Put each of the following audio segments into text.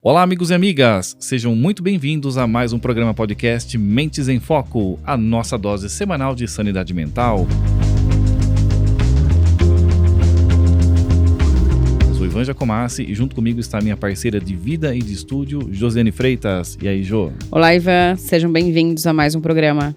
Olá, amigos e amigas! Sejam muito bem-vindos a mais um programa podcast Mentes em Foco, a nossa dose semanal de sanidade mental. Eu sou Ivan Jacomassi e junto comigo está a minha parceira de vida e de estúdio, Josiane Freitas. E aí, Jô? Olá, Ivan. Sejam bem-vindos a mais um programa.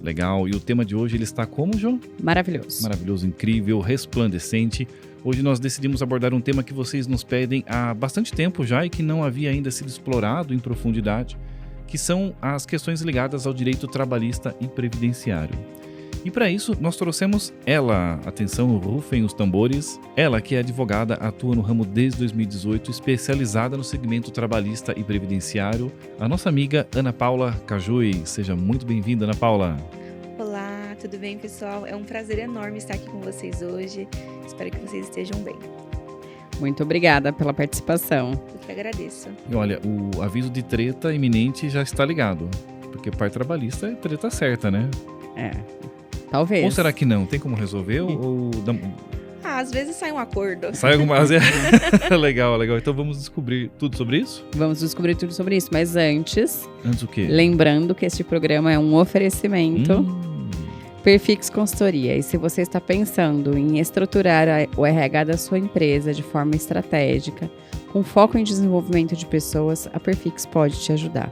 Legal. E o tema de hoje, ele está como, Jô? Maravilhoso. Maravilhoso, incrível, resplandecente. Hoje nós decidimos abordar um tema que vocês nos pedem há bastante tempo já e que não havia ainda sido explorado em profundidade, que são as questões ligadas ao direito trabalhista e previdenciário. E para isso nós trouxemos ela, atenção, rufem os tambores, ela que é advogada, atua no ramo desde 2018, especializada no segmento trabalhista e previdenciário, a nossa amiga Ana Paula Cajui. Seja muito bem-vinda, Ana Paula. Olá, tudo bem, pessoal? É um prazer enorme estar aqui com vocês hoje. Espero que vocês estejam bem. Muito obrigada pela participação. Eu que agradeço. E olha, o aviso de treta iminente já está ligado, porque parte trabalhista é treta certa, né? Talvez. Ou será que não? Tem como resolver? Às vezes sai um acordo. Sai alguma... Legal. Então vamos descobrir tudo sobre isso? Vamos descobrir tudo sobre isso, mas antes Antes o quê? lembrando que este programa é um oferecimento Perfix Consultoria. E se você está pensando em estruturar o RH da sua empresa de forma estratégica, com foco em desenvolvimento de pessoas, a Perfix pode te ajudar.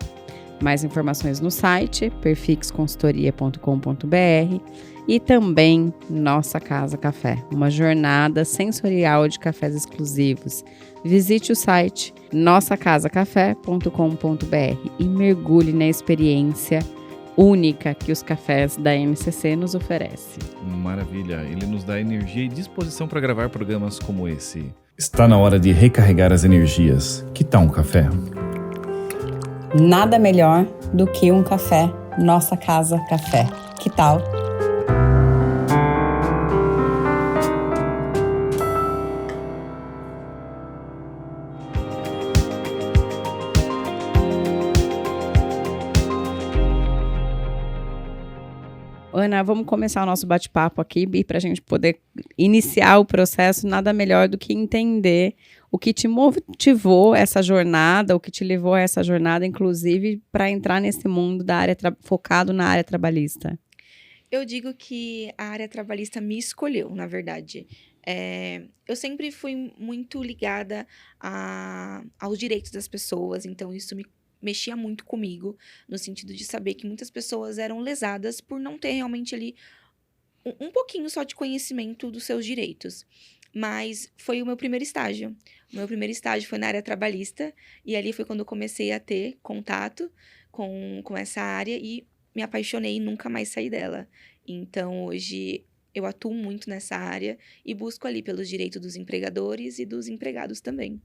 Mais informações no site perfixconsultoria.com.br e também Nossa Casa Café, uma jornada sensorial de cafés exclusivos. Visite o site nossacasacafé.com.br e mergulhe na experiência única que os cafés da NCC nos oferecem. Maravilha, ele nos dá energia e disposição para gravar programas como esse. Está na hora de recarregar as energias. Que tal um café? Nada melhor do que um café Nossa Casa Café. Que tal? Ana, vamos começar o nosso bate-papo aqui, Bi, para a gente poder iniciar o processo. Nada melhor do que entender o que te motivou essa jornada, o que te levou a essa jornada, inclusive, para entrar nesse mundo da área focado na área trabalhista. Eu digo que a área trabalhista me escolheu, na verdade. Eu sempre fui muito ligada aos direitos das pessoas, então isso me mexia muito comigo, no sentido de saber que muitas pessoas eram lesadas por não ter realmente ali um pouquinho só de conhecimento dos seus direitos. Mas foi o meu primeiro estágio. O meu primeiro estágio foi na área trabalhista, e ali foi quando eu comecei a ter contato com essa área e me apaixonei e nunca mais saí dela. Então, hoje, eu atuo muito nessa área e busco ali pelos direitos dos empregadores e dos empregados também.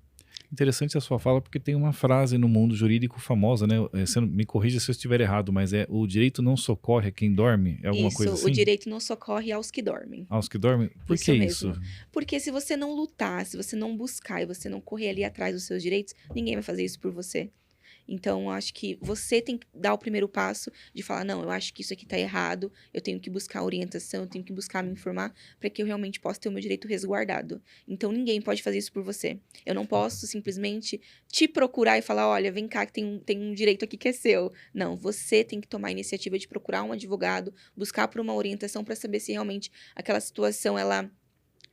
Interessante a sua fala, porque tem uma frase no mundo jurídico famosa, né? Você me corrija se eu estiver errado, mas o direito não socorre a quem dorme? É alguma coisa assim? Isso, o direito não socorre aos que dormem. Aos que dormem? Por que isso? Porque se você não lutar, se você não buscar e você não correr ali atrás dos seus direitos, ninguém vai fazer isso por você. Então, eu acho que você tem que dar o primeiro passo de falar, não, eu acho que isso aqui tá errado, eu tenho que buscar orientação, eu tenho que buscar me informar para que eu realmente possa ter o meu direito resguardado. Então, ninguém pode fazer isso por você. Eu não posso simplesmente te procurar e falar, olha, vem cá que tem um direito aqui que é seu. Não, você tem que tomar a iniciativa de procurar um advogado, buscar por uma orientação para saber se realmente aquela situação, ela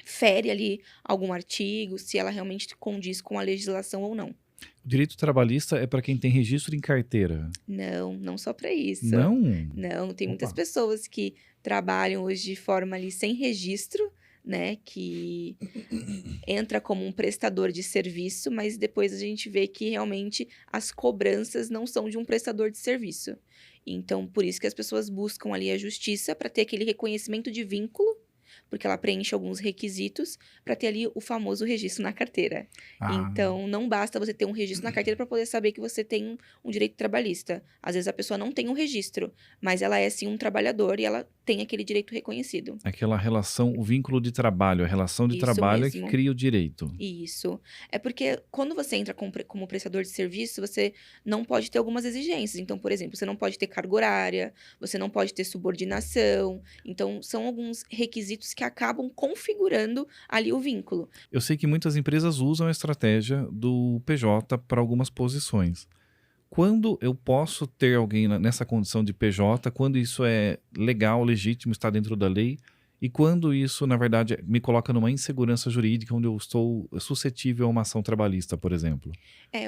fere ali algum artigo, se ela realmente condiz com a legislação ou não. O direito trabalhista é para quem tem registro em carteira? Não só para isso. Não? Não, tem muitas pessoas que trabalham hoje de forma ali sem registro, né, que entra como um prestador de serviço, mas depois a gente vê que realmente as cobranças não são de um prestador de serviço. Então, por isso que as pessoas buscam ali a justiça para ter aquele reconhecimento de vínculo, porque ela preenche alguns requisitos para ter ali o famoso registro na carteira. Então, não basta você ter um registro na carteira para poder saber que você tem um direito trabalhista. Às vezes a pessoa não tem um registro, mas ela é sim um trabalhador e ela tem aquele direito reconhecido. Aquela relação, o vínculo de trabalho, a relação de trabalho é que cria o direito. Isso. É porque quando você entra como prestador de serviço, você não pode ter algumas exigências. Então, por exemplo, você não pode ter carga horária, você não pode ter subordinação. Então, são alguns requisitos que que acabam configurando ali o vínculo. Eu sei que muitas empresas usam a estratégia do PJ para algumas posições. Quando eu posso ter alguém nessa condição de PJ, quando isso é legal, legítimo, está dentro da lei, e quando isso, na verdade, me coloca numa insegurança jurídica onde eu estou suscetível a uma ação trabalhista, por exemplo.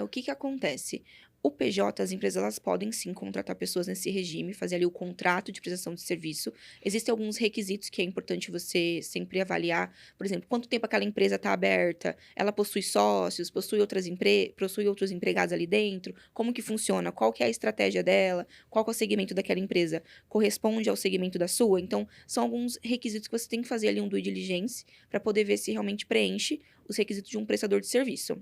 O que acontece? O PJ, as empresas, elas podem sim contratar pessoas nesse regime, fazer ali o contrato de prestação de serviço. Existem alguns requisitos que é importante você sempre avaliar. Por exemplo, quanto tempo aquela empresa está aberta, ela possui sócios, possui outros empregados ali dentro, como que funciona, qual que é a estratégia dela, qual que é o segmento daquela empresa, corresponde ao segmento da sua. Então, são alguns requisitos que você tem que fazer ali um due diligence para poder ver se realmente preenche os requisitos de um prestador de serviço.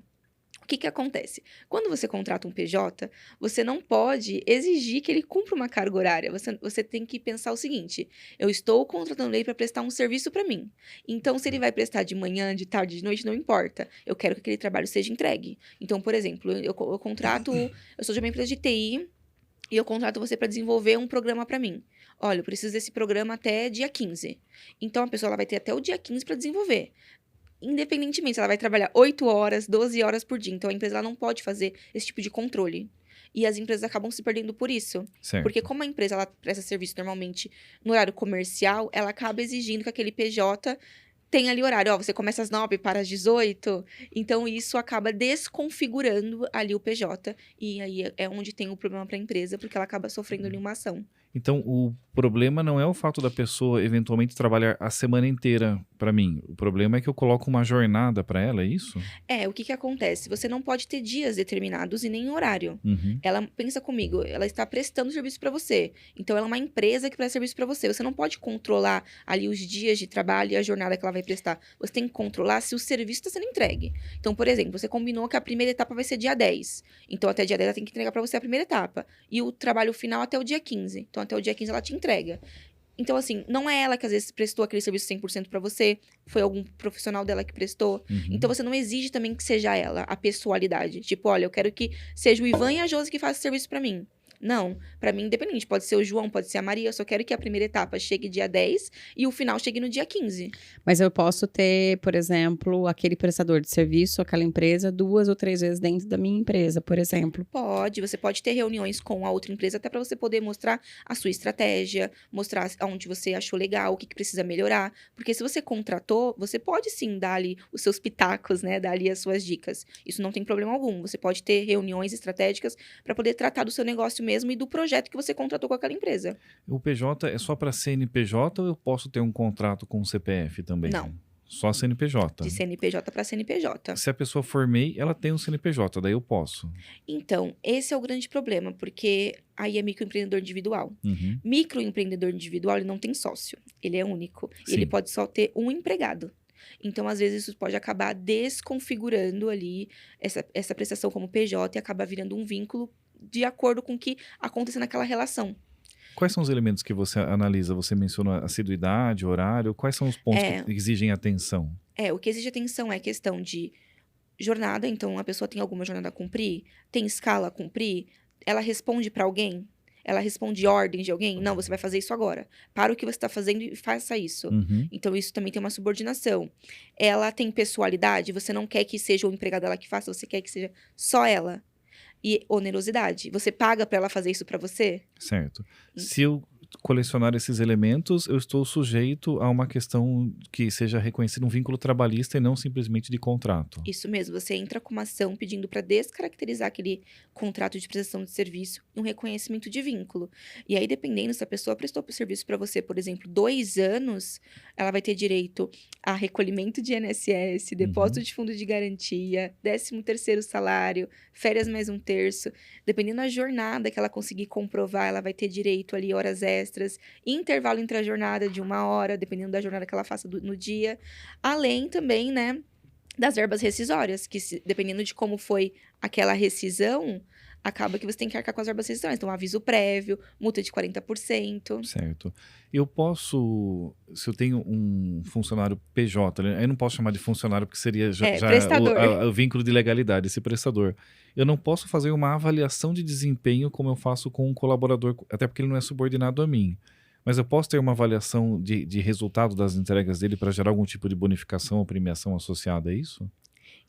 O que acontece? Quando você contrata um PJ, você não pode exigir que ele cumpra uma carga horária. Você tem que pensar o seguinte: eu estou contratando ele para prestar um serviço para mim. Então, se ele vai prestar de manhã, de tarde, de noite, não importa. Eu quero que aquele trabalho seja entregue. Então, por exemplo, eu sou de uma empresa de TI e eu contrato você para desenvolver um programa para mim. Olha, eu preciso desse programa até dia 15. Então, a pessoa ela vai ter até o dia 15 para desenvolver. Independentemente, ela vai trabalhar 8 horas, 12 horas por dia. Então, a empresa ela não pode fazer esse tipo de controle. E as empresas acabam se perdendo por isso. Certo. Porque como a empresa ela presta serviço normalmente no horário comercial, ela acaba exigindo que aquele PJ tenha ali horário. Você começa às 9 para às 18. Então, isso acaba desconfigurando ali o PJ. E aí é onde tem o problema para a empresa, porque ela acaba sofrendo ali uma ação. Então, o problema não é o fato da pessoa eventualmente trabalhar a semana inteira para mim. O problema é que eu coloco uma jornada para ela, é isso? O que acontece? Você não pode ter dias determinados e nem horário. Uhum. Ela, pensa comigo, ela está prestando serviço para você. Então, ela é uma empresa que presta serviço para você. Você não pode controlar ali os dias de trabalho e a jornada que ela vai prestar. Você tem que controlar se o serviço está sendo entregue. Então, por exemplo, você combinou que a primeira etapa vai ser dia 10. Então, até dia 10 ela tem que entregar para você a primeira etapa. E o trabalho final até o dia 15. Então, até o dia 15 ela te entrega. Então, assim, não é ela que às vezes prestou aquele serviço 100% para você, foi algum profissional dela que prestou. Uhum. Então, você não exige também que seja ela, a pessoalidade. Tipo, olha, eu quero que seja o Ivan e a Josi que façam esse serviço para mim. Não, para mim, independente. Pode ser o João, pode ser a Maria. Eu só quero que a primeira etapa chegue dia 10 e o final chegue no dia 15. Mas eu posso ter, por exemplo, aquele prestador de serviço, aquela empresa, 2 ou 3 vezes dentro da minha empresa, por exemplo. Pode. Você pode ter reuniões com a outra empresa até para você poder mostrar a sua estratégia, mostrar onde você achou legal, o que precisa melhorar. Porque se você contratou, você pode sim dar ali os seus pitacos, né? Dar ali as suas dicas. Isso não tem problema algum. Você pode ter reuniões estratégicas para poder tratar do seu negócio mesmo e do projeto que você contratou com aquela empresa. O PJ é só para CNPJ ou eu posso ter um contrato com o CPF também? Não. Só CNPJ. De CNPJ para CNPJ. Se a pessoa for MEI, ela tem um CNPJ, daí eu posso. Então, esse é o grande problema, porque aí é microempreendedor individual. Uhum. Microempreendedor individual, ele não tem sócio. Ele é único. Sim. Ele pode só ter um empregado. Então, às vezes, isso pode acabar desconfigurando ali essa prestação como PJ e acabar virando um vínculo de acordo com o que acontece naquela relação. Quais são os elementos que você analisa? Você menciona assiduidade, horário. Quais são os pontos que exigem atenção? O que exige atenção é a questão de jornada. Então, a pessoa tem alguma jornada a cumprir? Tem escala a cumprir? Ela responde para alguém? Ela responde ordem de alguém? Não, você vai fazer isso agora. Para o que você está fazendo e faça isso. Uhum. Então, isso também tem uma subordinação. Ela tem pessoalidade? Você não quer que seja o empregado dela que faça, você quer que seja só ela. E onerosidade. Você paga para ela fazer isso para você? Certo. Se eu colecionar esses elementos, eu estou sujeito a uma questão que seja reconhecido um vínculo trabalhista e não simplesmente de contrato. Isso mesmo. Você entra com uma ação pedindo para descaracterizar aquele contrato de prestação de serviço e um reconhecimento de vínculo. E aí, dependendo se a pessoa prestou o serviço para você, por exemplo, 2 anos, ela vai ter direito a recolhimento de INSS, depósito de fundo de garantia, 13º salário, férias mais 1/3. Dependendo da jornada que ela conseguir comprovar, ela vai ter direito ali horas extras, intervalo entre a jornada de 1 hora, dependendo da jornada que ela faça no dia. Além também, né, das verbas rescisórias, que dependendo de como foi aquela rescisão, acaba que você tem que arcar com as verbas rescisórias. Então, aviso prévio, multa de 40%. Certo. Eu posso, se eu tenho um funcionário PJ, eu não posso chamar de funcionário porque seria já prestador. o vínculo de legalidade, esse prestador. Eu não posso fazer uma avaliação de desempenho como eu faço com um colaborador, até porque ele não é subordinado a mim. Mas eu posso ter uma avaliação de resultado das entregas dele para gerar algum tipo de bonificação ou premiação associada a isso?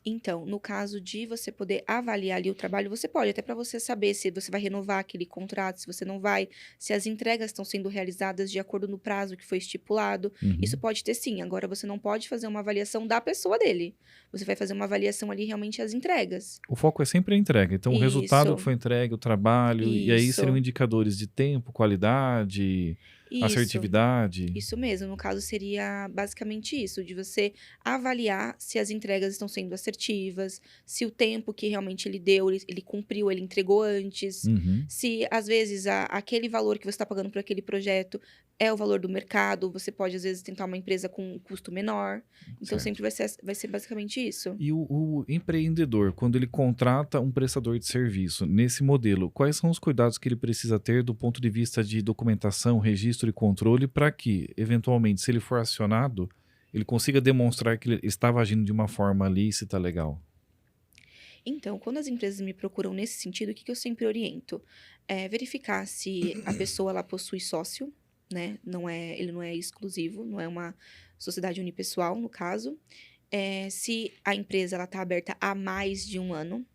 Então, no caso de você poder avaliar ali o trabalho, você pode, até para você saber se você vai renovar aquele contrato, se você não vai, se as entregas estão sendo realizadas de acordo no prazo que foi estipulado. Isso Uhum. pode ter sim. Agora, você não pode fazer uma avaliação da pessoa dele. Você vai fazer uma avaliação ali realmente as entregas. O foco é sempre a entrega. Então, o resultado que Isso, foi entregue, o trabalho, e aí seriam isso, indicadores de tempo, qualidade, isso. assertividade. Isso mesmo, no caso seria basicamente isso, de você avaliar se as entregas estão sendo assertivas, se o tempo que realmente ele deu, ele cumpriu, ele entregou antes, Uhum. se às vezes aquele valor que você está pagando por aquele projeto é o valor do mercado, você pode às vezes tentar uma empresa com um custo menor, então Certo. sempre vai ser basicamente isso. E o empreendedor, quando ele contrata um prestador de serviço nesse modelo, quais são os cuidados que ele precisa ter do ponto de vista de documentação, registro e controle para que, eventualmente, se ele for acionado, ele consiga demonstrar que ele estava agindo de uma forma lícita, legal? Então, quando as empresas me procuram nesse sentido, o que eu sempre oriento? É verificar se a pessoa ela possui sócio, né? Ele não é exclusivo, não é uma sociedade unipessoal, no caso. Se a empresa ela está aberta há mais de um ano.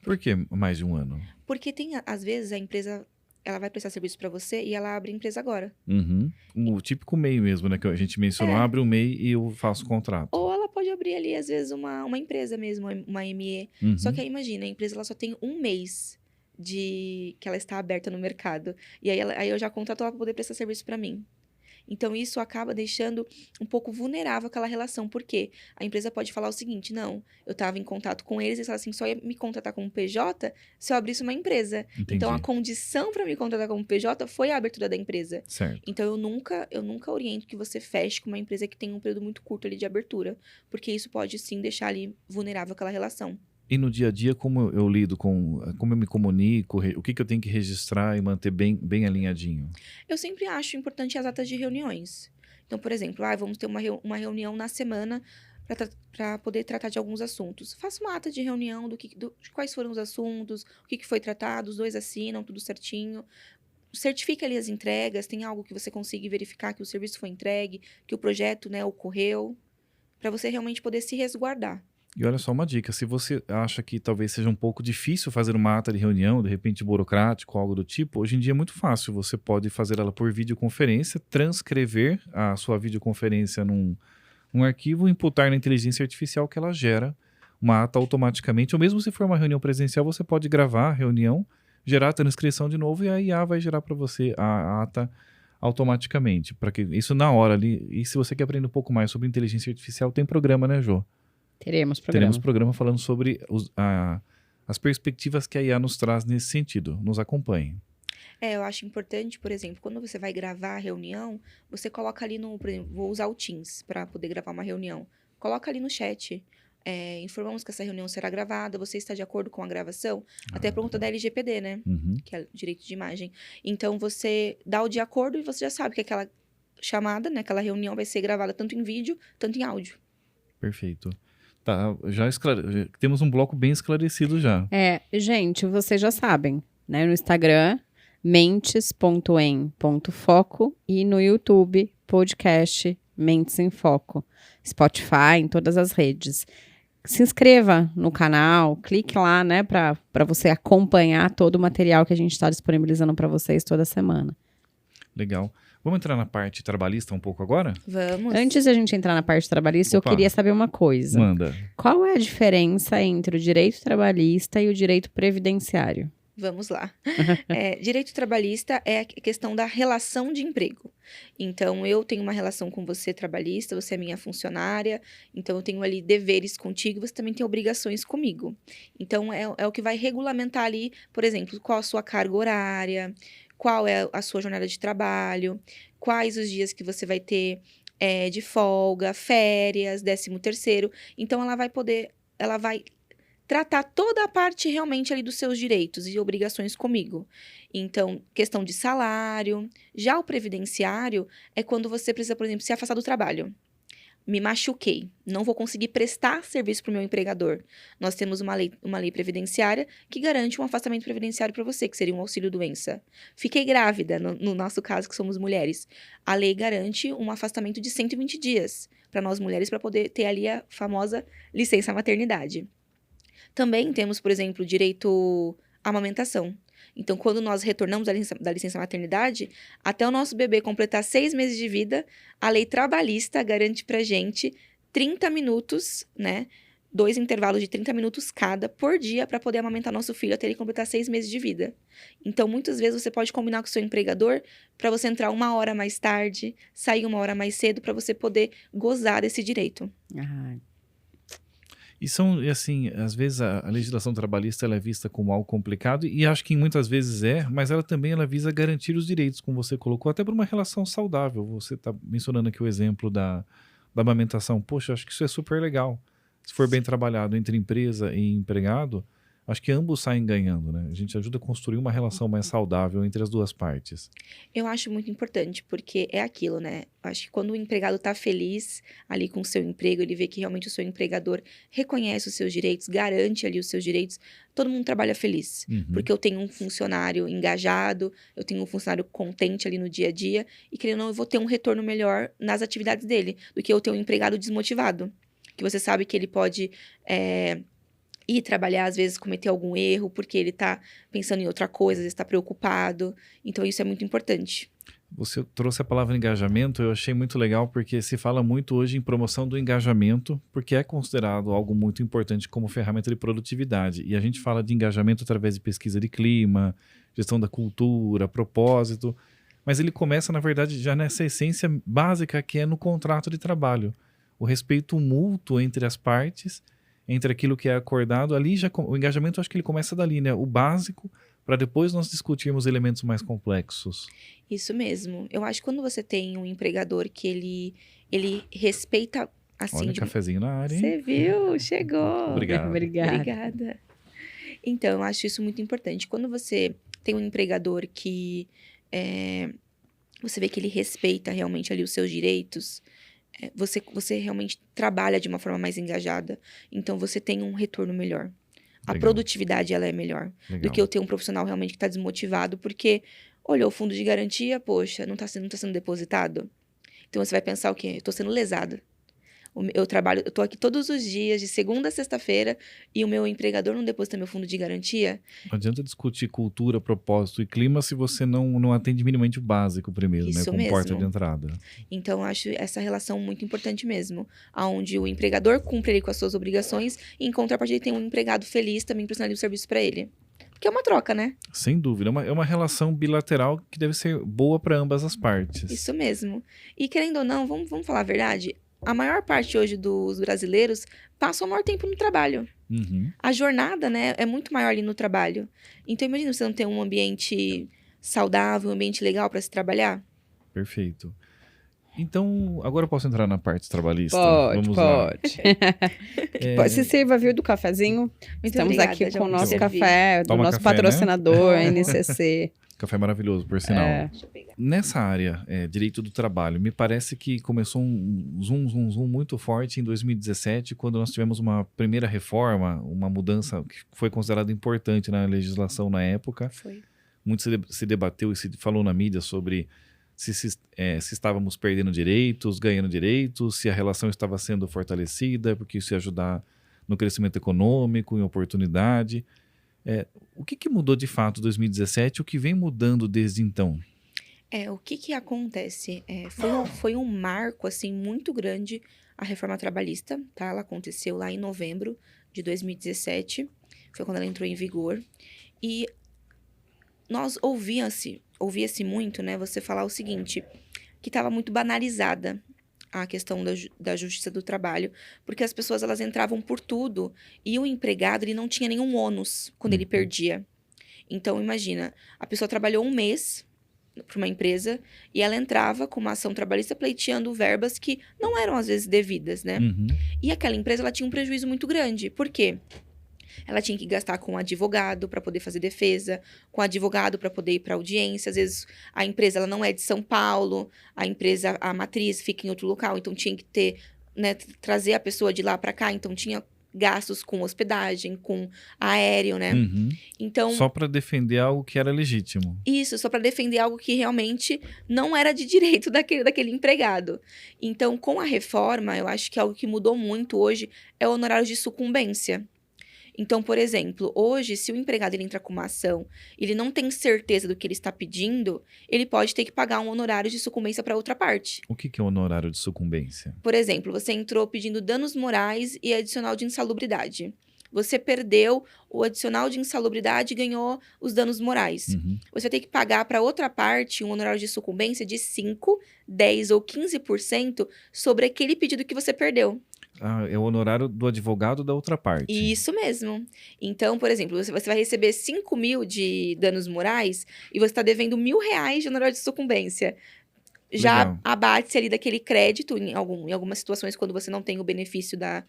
Por que mais de um ano? Porque às vezes, a empresa ela vai prestar serviço para você e ela abre a empresa agora. Uhum. O típico MEI mesmo, né? Que a gente mencionou, É. abre o MEI e eu faço contrato. Ou ela pode abrir ali, às vezes, uma empresa mesmo, uma ME. Só que Uhum. aí, imagina, a empresa ela só tem um mês que ela está aberta no mercado. E aí eu já contrato ela para poder prestar serviço para mim. Então, isso acaba deixando um pouco vulnerável aquela relação. Por quê? A empresa pode falar o seguinte, não, eu estava em contato com eles, eles falaram assim, só ia me contratar como PJ se eu abrisse uma empresa. Então, a Entendi. condição para me contratar como PJ foi a abertura da empresa. Certo. Então, eu nunca oriento que você feche com uma empresa que tem um período muito curto ali de abertura, porque isso pode, sim, deixar ali vulnerável aquela relação. E no dia a dia, como eu lido com, como eu me comunico, o que que eu tenho que registrar e manter bem alinhadinho? Eu sempre acho importante as atas de reuniões. Então, por exemplo, vamos ter uma reunião na semana para poder tratar de alguns assuntos. Faça uma ata de reunião de quais foram os assuntos, o que foi tratado, os dois assinam, tudo certinho. Certifique ali as entregas, tem algo que você consiga verificar que o serviço foi entregue, que o projeto, né, ocorreu, para você realmente poder se resguardar. E olha só uma dica, se você acha que talvez seja um pouco difícil fazer uma ata de reunião, de repente burocrático, algo do tipo, hoje em dia é muito fácil, você pode fazer ela por videoconferência, transcrever a sua videoconferência num arquivo, imputar na inteligência artificial que ela gera uma ata automaticamente, ou mesmo se for uma reunião presencial, você pode gravar a reunião, gerar a transcrição de novo e a IA vai gerar para você a ata automaticamente, para que isso na hora ali. E se você quer aprender um pouco mais sobre inteligência artificial, tem programa, né, Jô? Teremos programa. Teremos programa falando sobre as perspectivas que a IA nos traz nesse sentido. Nos acompanhe. Eu acho importante, por exemplo, quando você vai gravar a reunião, você coloca ali por exemplo, vou usar o Teams para poder gravar uma reunião. Coloca ali no chat. Informamos que essa reunião será gravada, você está de acordo com a gravação? Até por conta da LGPD, né? Uhum. Que é direito de imagem. Então, você dá o de acordo e você já sabe que aquela chamada, né? Aquela reunião vai ser gravada tanto em vídeo, tanto em áudio. Perfeito. Tá, já temos um bloco bem esclarecido já. Gente, vocês já sabem, né? No Instagram, mentes.em.foco e no YouTube, podcast Mentes em Foco. Spotify, em todas as redes. Se inscreva no canal, clique lá, né, para você acompanhar todo o material que a gente está disponibilizando para vocês toda semana. Legal. Vamos entrar na parte trabalhista um pouco agora? Vamos. Antes de a gente entrar na parte trabalhista, Opa. eu queria saber uma coisa. Manda. Qual é a diferença entre o direito trabalhista e o direito previdenciário? Vamos lá. Direito trabalhista é a questão da relação de emprego. Então, eu tenho uma relação com você trabalhista, você é minha funcionária, então eu tenho ali deveres contigo, você também tem obrigações comigo. Então, é o que vai regulamentar ali, por exemplo, qual a sua carga horária, qual é a sua jornada de trabalho, quais os dias que você vai ter de folga, férias, 13º. Então, ela vai tratar toda a parte realmente ali dos seus direitos e obrigações comigo. Então, questão de salário. Já o previdenciário é quando você precisa, por exemplo, se afastar do trabalho. me machuquei, não vou conseguir prestar serviço para o meu empregador. Nós temos uma lei previdenciária que garante um afastamento previdenciário para você, que seria um auxílio-doença. Fiquei grávida, no nosso caso, que somos mulheres. A lei garante um afastamento de 120 dias para nós mulheres, para poder ter ali a famosa licença maternidade. Também temos, por exemplo, direito à amamentação. Então, quando nós retornamos da licença maternidade, até o nosso bebê completar 6 meses de vida, a lei trabalhista garante pra gente 30 minutos, né? 2 intervalos de 30 minutos cada por dia para poder amamentar nosso filho até ele completar 6 meses de vida. Então, muitas vezes você pode combinar com o seu empregador para você entrar 1 hora mais tarde, sair 1 hora mais cedo para você poder gozar desse direito. E são, assim, às vezes a legislação trabalhista ela é vista como algo complicado, e acho que muitas vezes mas ela também ela visa garantir os direitos, como você colocou, até por uma relação saudável. Você está mencionando aqui o exemplo da amamentação. Poxa, acho que isso é super legal. Se for bem trabalhado entre empresa e empregado, acho que ambos saem ganhando, né? A gente ajuda a construir uma relação mais saudável entre as duas partes. Eu acho muito importante, porque é aquilo, né? Acho que quando o empregado está feliz ali com o seu emprego, ele vê que realmente o seu empregador reconhece os seus direitos, garante ali os seus direitos, todo mundo trabalha feliz. Porque eu tenho um funcionário engajado, eu tenho um funcionário contente ali no dia a dia, e querendo ou não, eu vou ter um retorno melhor nas atividades dele, do que eu ter um empregado desmotivado. Que você sabe que ele pode ir trabalhar, às vezes cometer algum erro, porque ele está pensando em outra coisa, às vezes está preocupado. Então, isso é muito importante. Você trouxe a palavra engajamento, eu achei muito legal, porque se fala muito hoje em promoção do engajamento, porque é considerado algo muito importante como ferramenta de produtividade. E a gente fala de engajamento através de pesquisa de clima, gestão da cultura, propósito, mas ele começa, na verdade, já nessa essência básica que é no contrato de trabalho. O respeito mútuo entre as partes, entre aquilo que é acordado, ali já o engajamento, acho que ele começa dali, né? O básico, para depois nós discutirmos elementos mais complexos. Isso mesmo. Eu acho que quando você tem um empregador que ele respeita, assim... Olha, cafezinho na área, hein? Você viu? Chegou. Obrigado. Obrigada. Então, eu acho isso muito importante. Quando você tem um empregador que você vê que ele respeita realmente ali os seus direitos, você realmente trabalha de uma forma mais engajada. Então, você tem um retorno melhor. Legal. A produtividade, ela é melhor. Legal. Do que eu ter um profissional realmente que está desmotivado, porque olhou o fundo de garantia, poxa, não tá sendo depositado. Então, você vai pensar o quê? Eu tô sendo lesado. Eu tô aqui todos os dias, de segunda a sexta-feira, e o meu empregador não deposita meu fundo de garantia. Não adianta discutir cultura, propósito e clima se você não atende minimamente o básico primeiro, Isso né? Como mesmo. porta de entrada. Então, eu acho essa relação muito importante mesmo. Onde o empregador cumpre ali com as suas obrigações, e em contrapartida ele tem um empregado feliz também prestando ali o serviço para ele. Porque é uma troca, né? Sem dúvida. É uma relação bilateral que deve ser boa para ambas as partes. Isso mesmo. E querendo ou não, vamos falar a verdade, a maior parte hoje dos brasileiros passa o maior tempo no trabalho. A jornada, né, é muito maior ali no trabalho. Então, imagina você não ter um ambiente saudável, um ambiente legal para se trabalhar. Perfeito. Então, agora eu posso entrar na parte trabalhista? Pode. Lá. Se sirva, viu, do cafezinho. Muito Estamos obrigada, aqui já com o vou nosso servir. café, do Toma nosso café, patrocinador, NCC. Café maravilhoso, por sinal. Deixa eu pegar. Nessa área, direito do trabalho, me parece que começou um zoom muito forte em 2017, quando nós tivemos uma primeira reforma, uma mudança que foi considerada importante na legislação na época. Foi. Muito se debateu e se falou na mídia sobre se estávamos perdendo direitos, ganhando direitos, se a relação estava sendo fortalecida, porque isso ia ajudar no crescimento econômico, em oportunidade. O que mudou de fato em 2017 e o que vem mudando desde então? O que acontece? Foi um marco, assim, muito grande a reforma trabalhista, tá? Ela aconteceu lá em novembro de 2017, foi quando ela entrou em vigor. E nós ouvia-se muito, né, você falar o seguinte, que estava muito banalizada a questão da justiça do trabalho, porque as pessoas elas entravam por tudo e o empregado ele não tinha nenhum ônus quando ele perdia. Então, imagina, a pessoa trabalhou um mês para uma empresa e ela entrava com uma ação trabalhista pleiteando verbas que não eram, às vezes, devidas, né? E aquela empresa ela tinha um prejuízo muito grande. Por quê? Ela tinha que gastar com advogado para poder fazer defesa, com advogado para poder ir para audiência. Às vezes, a empresa ela não é de São Paulo, a matriz fica em outro local, então tinha que ter né, trazer a pessoa de lá para cá, então tinha gastos com hospedagem, com aéreo, né? Uhum. Então, Só para defender algo que era legítimo. isso, só para defender algo que realmente não era de direito daquele empregado. Então, com a reforma, eu acho que algo que mudou muito hoje é o honorário de sucumbência. Então, por exemplo, hoje, se o empregado ele entra com uma ação, ele não tem certeza do que ele está pedindo, ele pode ter que pagar um honorário de sucumbência para outra parte. O que é o honorário de sucumbência? Por exemplo, você entrou pedindo danos morais e adicional de insalubridade. Você perdeu o adicional de insalubridade e ganhou os danos morais. Uhum. Você vai ter que pagar para outra parte um honorário de sucumbência de 5, 10 ou 15% sobre aquele pedido que você perdeu. Ah, é o honorário do advogado da outra parte. Isso mesmo. Então, por exemplo, você vai receber 5 mil de danos morais e você está devendo R$ 1.000 de honorário de sucumbência. Já Legal. abate-se ali daquele crédito em algumas situações, quando você não tem o benefício da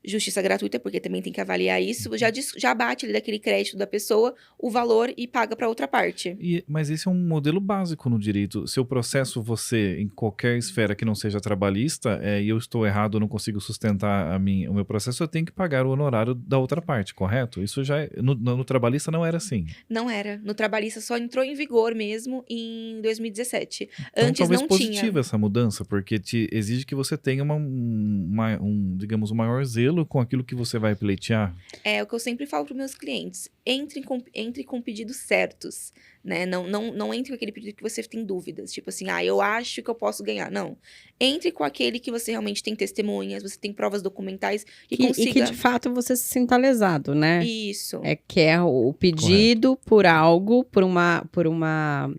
justiça gratuita, porque também tem que avaliar isso, já abate ali daquele crédito da pessoa o valor e paga para outra parte. Mas esse é um modelo básico no direito. Se eu processo você em qualquer esfera que não seja trabalhista, e eu estou errado, eu não consigo sustentar o meu processo, eu tenho que pagar o honorário da outra parte, correto? Isso já no trabalhista não era assim. Não era. No trabalhista só entrou em vigor mesmo em 2017. Então, Antes talvez não positiva tinha. essa mudança, porque te exige que você tenha digamos, um maior zelo com aquilo que você vai pleitear. É o que eu sempre falo para os meus clientes. Entre com pedidos certos, né? Não entre com aquele pedido que você tem dúvidas. Tipo assim, eu acho que eu posso ganhar. Não. Entre com aquele que você realmente tem testemunhas, você tem provas documentais que consiga... E que, de fato, você se sinta lesado, né? Isso. Que é o pedido por algo, por uma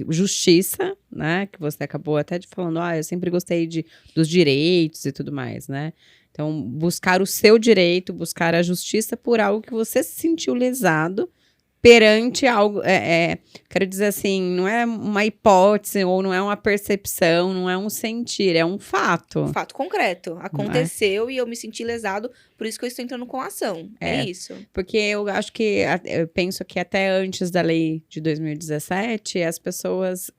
justiça, né? Que você acabou até falando, eu sempre gostei dos direitos e tudo mais, né? Então, buscar o seu direito, buscar a justiça por algo que você se sentiu lesado perante algo, quero dizer assim, não é uma hipótese ou não é uma percepção, não é um sentir, é um fato. Um fato concreto. Aconteceu e eu me senti lesado, por isso que eu estou entrando com a ação. É isso. Porque eu acho que, eu penso que até antes da lei de 2017, as pessoas...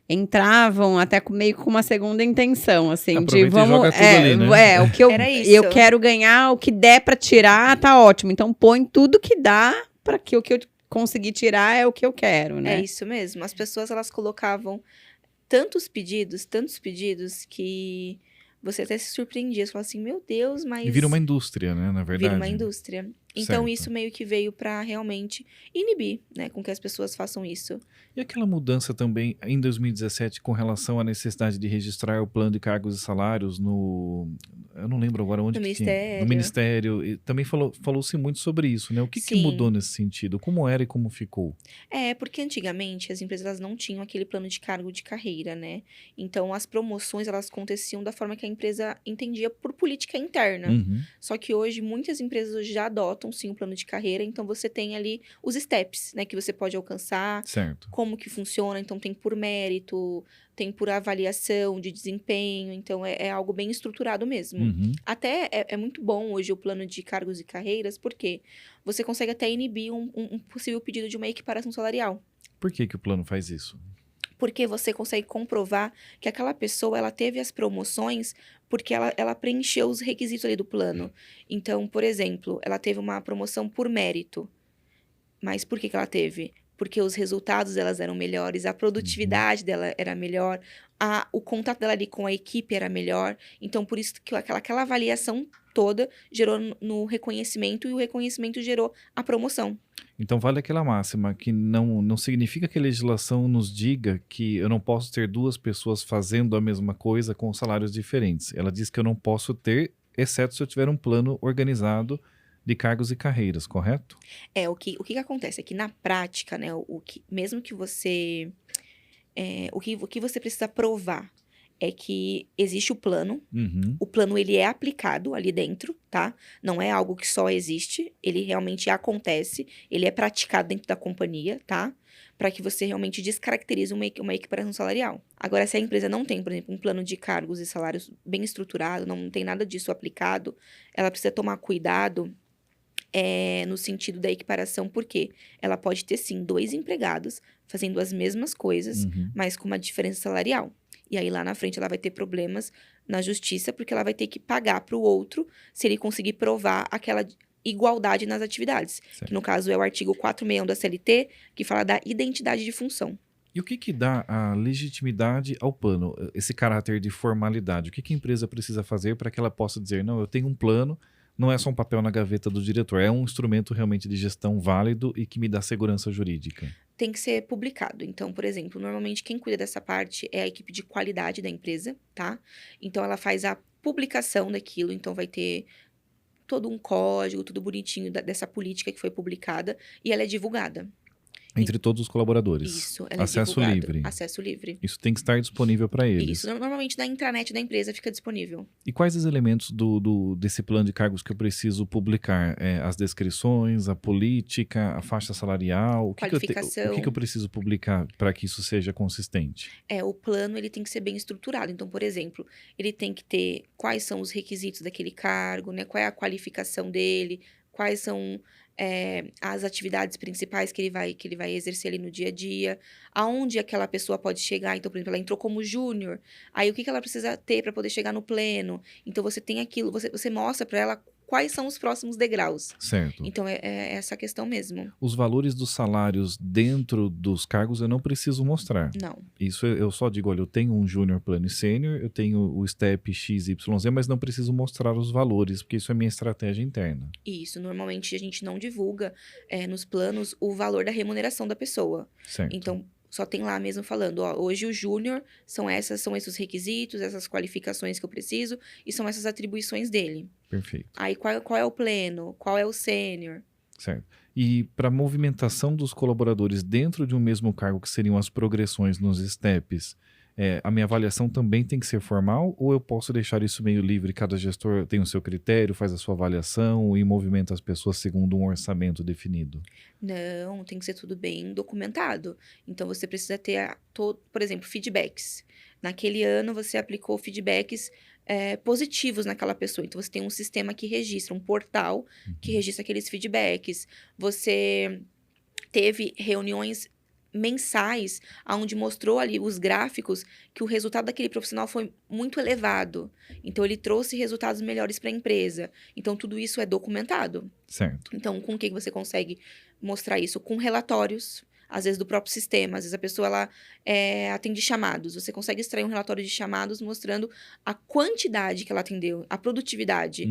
entravam até meio com uma segunda intenção, assim, aproveita de joga tudo ali, né? O que Era isso. eu quero ganhar, o que der pra tirar, tá ótimo. Então põe tudo que dá para que o que eu conseguir tirar é o que eu quero, né? É isso mesmo. As pessoas, elas colocavam tantos pedidos, que você até se surpreendia. Você fala assim, meu Deus, mas... E vira uma indústria, né, na verdade. Vira uma indústria. Então, Certo. isso meio que veio para realmente inibir, né, com que as pessoas façam isso. E aquela mudança também, em 2017, com relação à necessidade de registrar o plano de cargos e salários eu não lembro agora onde No que Ministério. tinha. No Ministério. E também falou-se muito sobre isso, né? O que Sim. mudou nesse sentido? Como era e como ficou? Porque antigamente as empresas elas não tinham aquele plano de cargo de carreira, né? Então, as promoções, elas aconteciam da forma que a empresa entendia por política interna. Uhum. Só que hoje, muitas empresas hoje já adotam, sim, o plano de carreira. Então, você tem ali os steps, né? Que você pode alcançar. Certo. Como que funciona. Então, tem por mérito, tem por avaliação de desempenho. Então, é algo bem estruturado mesmo. Uhum. Até é muito bom hoje o plano de cargos e carreiras, porque você consegue até inibir um possível pedido de uma equiparação salarial. Por que o plano faz isso? Porque você consegue comprovar que aquela pessoa, ela teve as promoções porque ela preencheu os requisitos ali do plano. Então, por exemplo, ela teve uma promoção por mérito. Mas por que ela teve? Porque os resultados delas eram melhores, a produtividade dela era melhor, o contato dela ali com a equipe era melhor. Então, por isso que aquela avaliação toda gerou no reconhecimento e o reconhecimento gerou a promoção. Então vale aquela máxima que não significa que a legislação nos diga que eu não posso ter duas pessoas fazendo a mesma coisa com salários diferentes. Ela diz que eu não posso ter, exceto se eu tiver um plano organizado de cargos e carreiras, correto? O que acontece é que na prática, né, mesmo que você... o que você precisa provar é que existe o plano. Uhum. O plano, ele é aplicado ali dentro, tá? Não é algo que só existe, ele realmente acontece, ele é praticado dentro da companhia, tá? Para que você realmente descaracterize uma equiparação salarial. Agora, se a empresa não tem, por exemplo, um plano de cargos e salários bem estruturado, não tem nada disso aplicado, ela precisa tomar cuidado no sentido da equiparação, porque ela pode ter, sim, 2 empregados fazendo as mesmas coisas, mas com uma diferença salarial. E aí, lá na frente, ela vai ter problemas na justiça, porque ela vai ter que pagar para o outro se ele conseguir provar aquela igualdade nas atividades. Certo. Que, no caso, é o artigo 461 da CLT, que fala da identidade de função. E o que dá a legitimidade ao plano, esse caráter de formalidade? O que a empresa precisa fazer para que ela possa dizer, não, eu tenho um plano, não é só um papel na gaveta do diretor, é um instrumento realmente de gestão válido e que me dá segurança jurídica? Tem que ser publicado. Então, por exemplo, normalmente quem cuida dessa parte é a equipe de qualidade da empresa, tá? Então, ela faz a publicação daquilo, então vai ter todo um código, tudo bonitinho dessa política que foi publicada, e ela é divulgada. Entre todos os colaboradores. Isso, ela Acesso é divulgado. livre. Acesso livre. Isso tem que estar disponível para eles. Isso, normalmente na intranet da empresa fica disponível. E quais os elementos desse plano de cargos que eu preciso publicar? As descrições, a política, a faixa salarial? O que Qualificação. que eu preciso publicar para que isso seja consistente? O plano ele tem que ser bem estruturado. Então, por exemplo, ele tem que ter quais são os requisitos daquele cargo, né? Qual é a qualificação dele, quais são as atividades principais que ele vai exercer ali no dia a dia, aonde aquela pessoa pode chegar. Então, por exemplo, ela entrou como júnior, aí o que ela precisa ter para poder chegar no pleno? Então, você tem aquilo, você mostra para ela quais são os próximos degraus. Certo. Então, é essa questão mesmo. Os valores dos salários dentro dos cargos eu não preciso mostrar. Não. Isso eu só digo, olha, eu tenho um júnior, plano e sênior, eu tenho o step XYZ, mas não preciso mostrar os valores, porque isso é minha estratégia interna. Isso, normalmente a gente não divulga nos planos o valor da remuneração da pessoa. Certo. Então, só tem lá mesmo falando, ó, hoje o júnior são esses requisitos, essas qualificações que eu preciso, e são essas atribuições dele. Perfeito. Aí, qual é o pleno? Qual é o sênior? Certo. E para a movimentação dos colaboradores dentro de um mesmo cargo, que seriam as progressões nos steps, a minha avaliação também tem que ser formal ou eu posso deixar isso meio livre? Cada gestor tem o seu critério, faz a sua avaliação e movimenta as pessoas segundo um orçamento definido? Não, tem que ser tudo bem documentado. Então, você precisa ter, por exemplo, feedbacks. Naquele ano, você aplicou feedbacks positivos naquela pessoa. Então, você tem um sistema que registra, um portal que registra aqueles feedbacks. Você teve reuniões mensais, onde mostrou ali os gráficos que o resultado daquele profissional foi muito elevado. Então, ele trouxe resultados melhores para a empresa. Então, tudo isso é documentado. Certo. Então, com o que você consegue mostrar isso? Com relatórios, às vezes do próprio sistema. Às vezes a pessoa ela, atende chamados. Você consegue extrair um relatório de chamados mostrando a quantidade que ela atendeu, a produtividade.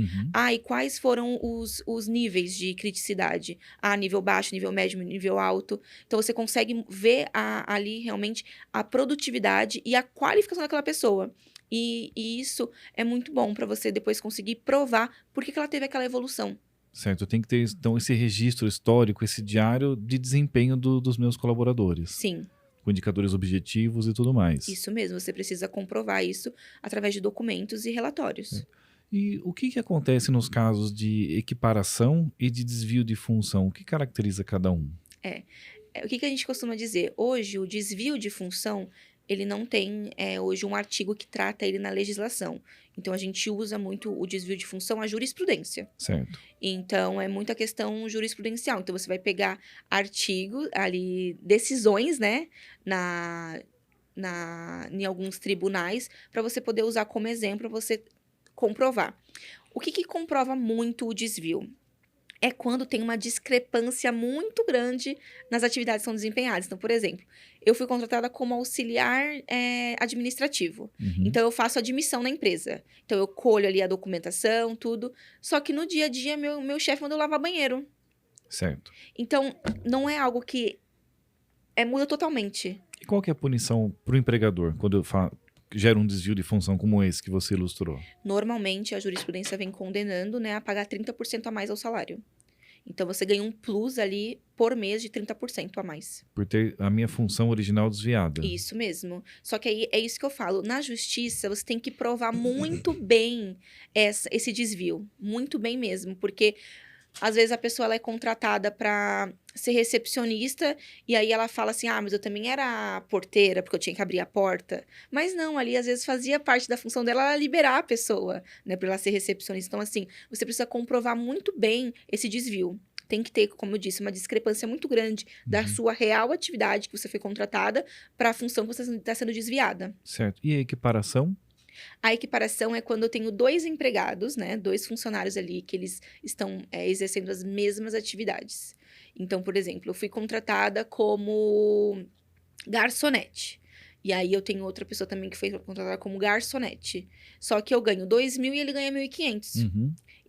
E quais foram os níveis de criticidade? Nível baixo, nível médio, nível alto. Então, você consegue ver ali realmente a produtividade e a qualificação daquela pessoa. E isso é muito bom para você depois conseguir provar por que ela teve aquela evolução. Certo, eu tenho que ter então esse registro histórico, esse diário de desempenho dos meus colaboradores. Sim. Com indicadores objetivos e tudo mais. Isso mesmo, você precisa comprovar isso através de documentos e relatórios. E o que acontece nos casos de equiparação e de desvio de função? O que caracteriza cada um? O que a gente costuma dizer? Hoje, o desvio de função, ele não tem hoje um artigo que trata ele na legislação. Então, a gente usa muito o desvio de função, a jurisprudência. Certo. Então, é muita questão jurisprudencial. Então, você vai pegar artigo ali, decisões, né, em alguns tribunais, para você poder usar como exemplo, para você comprovar. O que comprova muito o desvio? É quando tem uma discrepância muito grande nas atividades que são desempenhadas. Então, por exemplo, eu fui contratada como auxiliar administrativo. Então, eu faço admissão na empresa. Então, eu colho ali a documentação, tudo. Só que no dia a dia, meu chefe mandou lavar banheiro. Certo. Então, não é algo que muda totalmente. E qual que é a punição para o empregador quando eu gera um desvio de função como esse que você ilustrou? Normalmente, a jurisprudência vem condenando, né, a pagar 30% a mais ao salário. Então, você ganha um plus ali por mês de 30% a mais. Por ter a minha função original desviada. Isso mesmo. Só que aí é isso que eu falo. Na justiça, você tem que provar muito bem esse desvio. Muito bem mesmo. Porque Às vezes a pessoa ela é contratada para ser recepcionista e aí ela fala assim, mas eu também era porteira porque eu tinha que abrir a porta. Mas não, ali às vezes fazia parte da função dela ela liberar a pessoa, né, para ela ser recepcionista. Então assim, você precisa comprovar muito bem esse desvio. Tem que ter, como eu disse, uma discrepância muito grande da sua real atividade que você foi contratada para a função que você está sendo desviada. Certo. E a equiparação? A equiparação é quando eu tenho 2 empregados, né? 2 funcionários ali que eles estão exercendo as mesmas atividades. Então, por exemplo, eu fui contratada como garçonete. E aí eu tenho outra pessoa também que foi contratada como garçonete. Só que eu ganho 2.000 e ele ganha 1.500.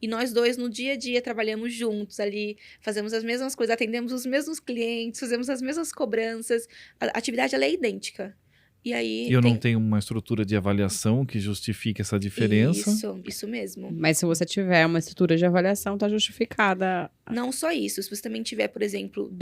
E nós dois, no dia a dia, trabalhamos juntos ali, fazemos as mesmas coisas, atendemos os mesmos clientes, fazemos as mesmas cobranças. A atividade, ela é idêntica. E aí eu não tenho uma estrutura de avaliação que justifique essa diferença. Isso mesmo. Mas se você tiver uma estrutura de avaliação, tá justificada. Não só isso. Se você também tiver, por exemplo,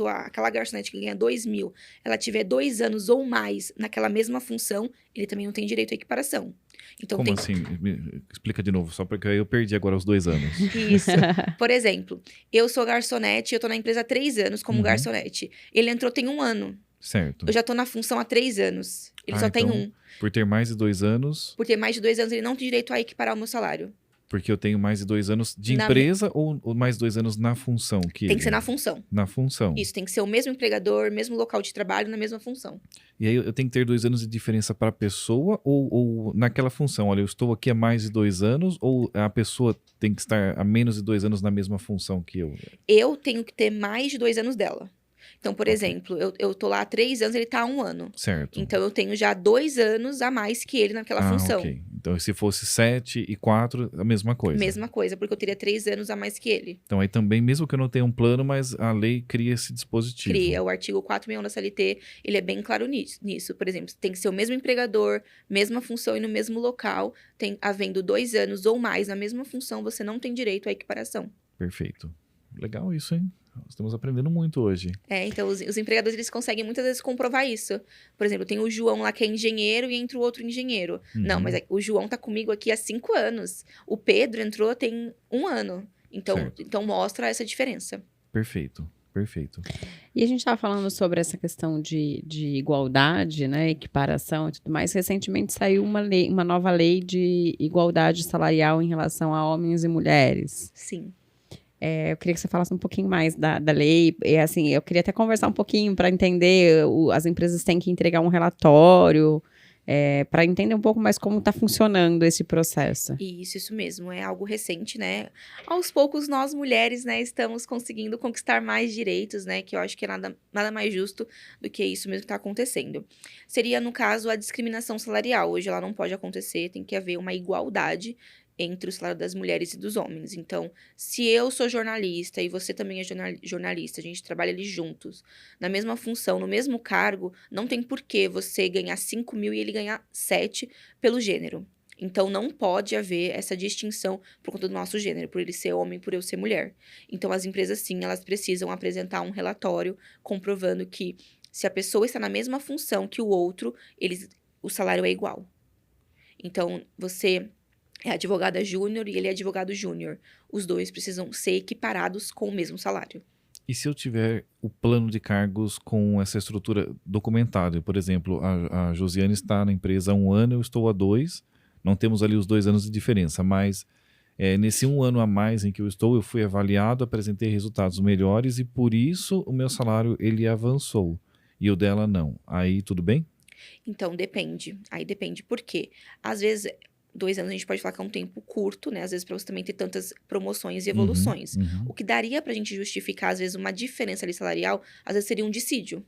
aquela garçonete que ganha 2.000, ela tiver 2 anos ou mais naquela mesma função, ele também não tem direito à equiparação. Então, Como assim? Me explica de novo, só porque eu perdi agora os 2 anos. Isso. Por exemplo, eu sou garçonete, eu tô na empresa há 3 anos como garçonete. Ele entrou tem 1 ano. Certo. Eu já tô na função há 3 anos. Ele só tem então, 1. Por ter mais de 2 anos... Por ter mais de 2 anos, ele não tem direito a equiparar o meu salário. Porque eu tenho mais de 2 anos de empresa ou mais 2 anos na função? Tem que ser na função. Na função. Isso, tem que ser o mesmo empregador, mesmo local de trabalho, na mesma função. E aí eu tenho que ter 2 anos de diferença para a pessoa ou naquela função? Olha, eu estou aqui há mais de 2 anos ou a pessoa tem que estar há menos de 2 anos na mesma função que eu? Eu tenho que ter mais de 2 anos dela. Então, por exemplo, eu tô lá há 3 anos, ele tá há 1 ano. Certo. Então, eu tenho já 2 anos a mais que ele naquela função. Ok. Então, se fosse 7 e 4, a mesma coisa. Mesma coisa, porque eu teria 3 anos a mais que ele. Então, aí também, mesmo que eu não tenha um plano, mas a lei cria esse dispositivo. Cria. O artigo 461 da CLT, ele é bem claro nisso. Por exemplo, tem que ser o mesmo empregador, mesma função e no mesmo local. Havendo 2 anos ou mais na mesma função, você não tem direito à equiparação. Perfeito. Legal isso, hein? Estamos aprendendo muito hoje. Então os empregadores, eles conseguem muitas vezes comprovar isso. Por exemplo, tem o João lá que é engenheiro e entra o outro engenheiro. Não, mas o João tá comigo aqui há 5 anos. O Pedro entrou tem 1 ano. Então mostra essa diferença. Perfeito. E a gente estava falando sobre essa questão de igualdade, né, equiparação e tudo mais. Recentemente saiu uma nova lei de igualdade salarial em relação a homens e mulheres. Sim. Eu queria que você falasse um pouquinho mais da lei. Assim, eu queria até conversar um pouquinho para entender. As empresas têm que entregar um relatório para entender um pouco mais como está funcionando esse processo. Isso mesmo. É algo recente, né? Aos poucos, nós mulheres, né, estamos conseguindo conquistar mais direitos, né? Que eu acho que é nada mais justo do que isso mesmo que está acontecendo. Seria, no caso, a discriminação salarial. Hoje ela não pode acontecer, tem que haver uma igualdade entre o salário das mulheres e dos homens. Então, se eu sou jornalista e você também é jornalista, a gente trabalha ali juntos, na mesma função, no mesmo cargo, não tem por que você ganhar 5.000 e ele ganhar 7 pelo gênero. Então, não pode haver essa distinção por conta do nosso gênero, por ele ser homem, por eu ser mulher. Então, as empresas, sim, elas precisam apresentar um relatório comprovando que se a pessoa está na mesma função que o outro, o salário é igual. Então, você é advogada júnior e ele é advogado júnior. Os dois precisam ser equiparados com o mesmo salário. E se eu tiver o plano de cargos com essa estrutura documentada? Por exemplo, a Josiane está na empresa há 1 ano, eu estou há 2. Não temos ali os 2 anos de diferença, mas nesse 1 ano a mais em que eu fui avaliado, apresentei resultados melhores e por isso o meu salário ele avançou e o dela não. Aí tudo bem? Então, depende. Aí depende. Por quê? Às vezes 2 anos a gente pode falar que é um tempo curto, né? Às vezes para você também ter tantas promoções e evoluções. O que daria pra gente justificar, às vezes, uma diferença ali salarial, às vezes seria um dissídio.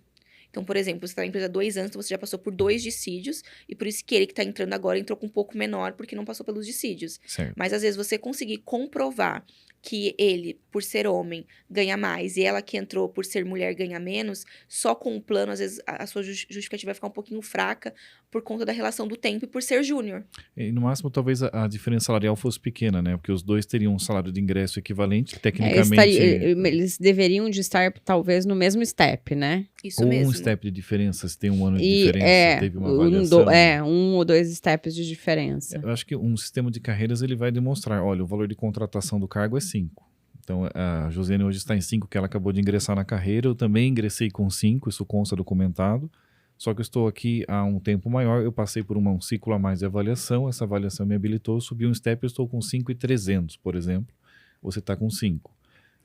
Então, por exemplo, você está na empresa há 2 anos, então você já passou por 2 dissídios, e por isso que ele que está entrando agora entrou com um pouco menor, porque não passou pelos dissídios. Certo. Mas, às vezes, você conseguir comprovar que ele, por ser homem, ganha mais, e ela que entrou por ser mulher ganha menos, só com o plano, às vezes, a sua justificativa vai ficar um pouquinho fraca por conta da relação do tempo e por ser júnior. E no máximo, talvez a diferença salarial fosse pequena, né? Porque os dois teriam um salário de ingresso equivalente, tecnicamente... Eles deveriam de estar, talvez, no mesmo step, né? Isso ou mesmo. Um step de diferença, se tem 1 ano de diferença, teve uma avaliação. 1 ou 2 steps de diferença. Eu acho que um sistema de carreiras ele vai demonstrar, olha, o valor de contratação do cargo é 5. Então, a Josiane hoje está em 5, que ela acabou de ingressar na carreira. Eu também ingressei com 5, isso consta documentado. Só que eu estou aqui há um tempo maior, eu passei por um ciclo a mais de avaliação, essa avaliação me habilitou, eu subi um step, eu estou com 5.300, por exemplo. Você está com 5.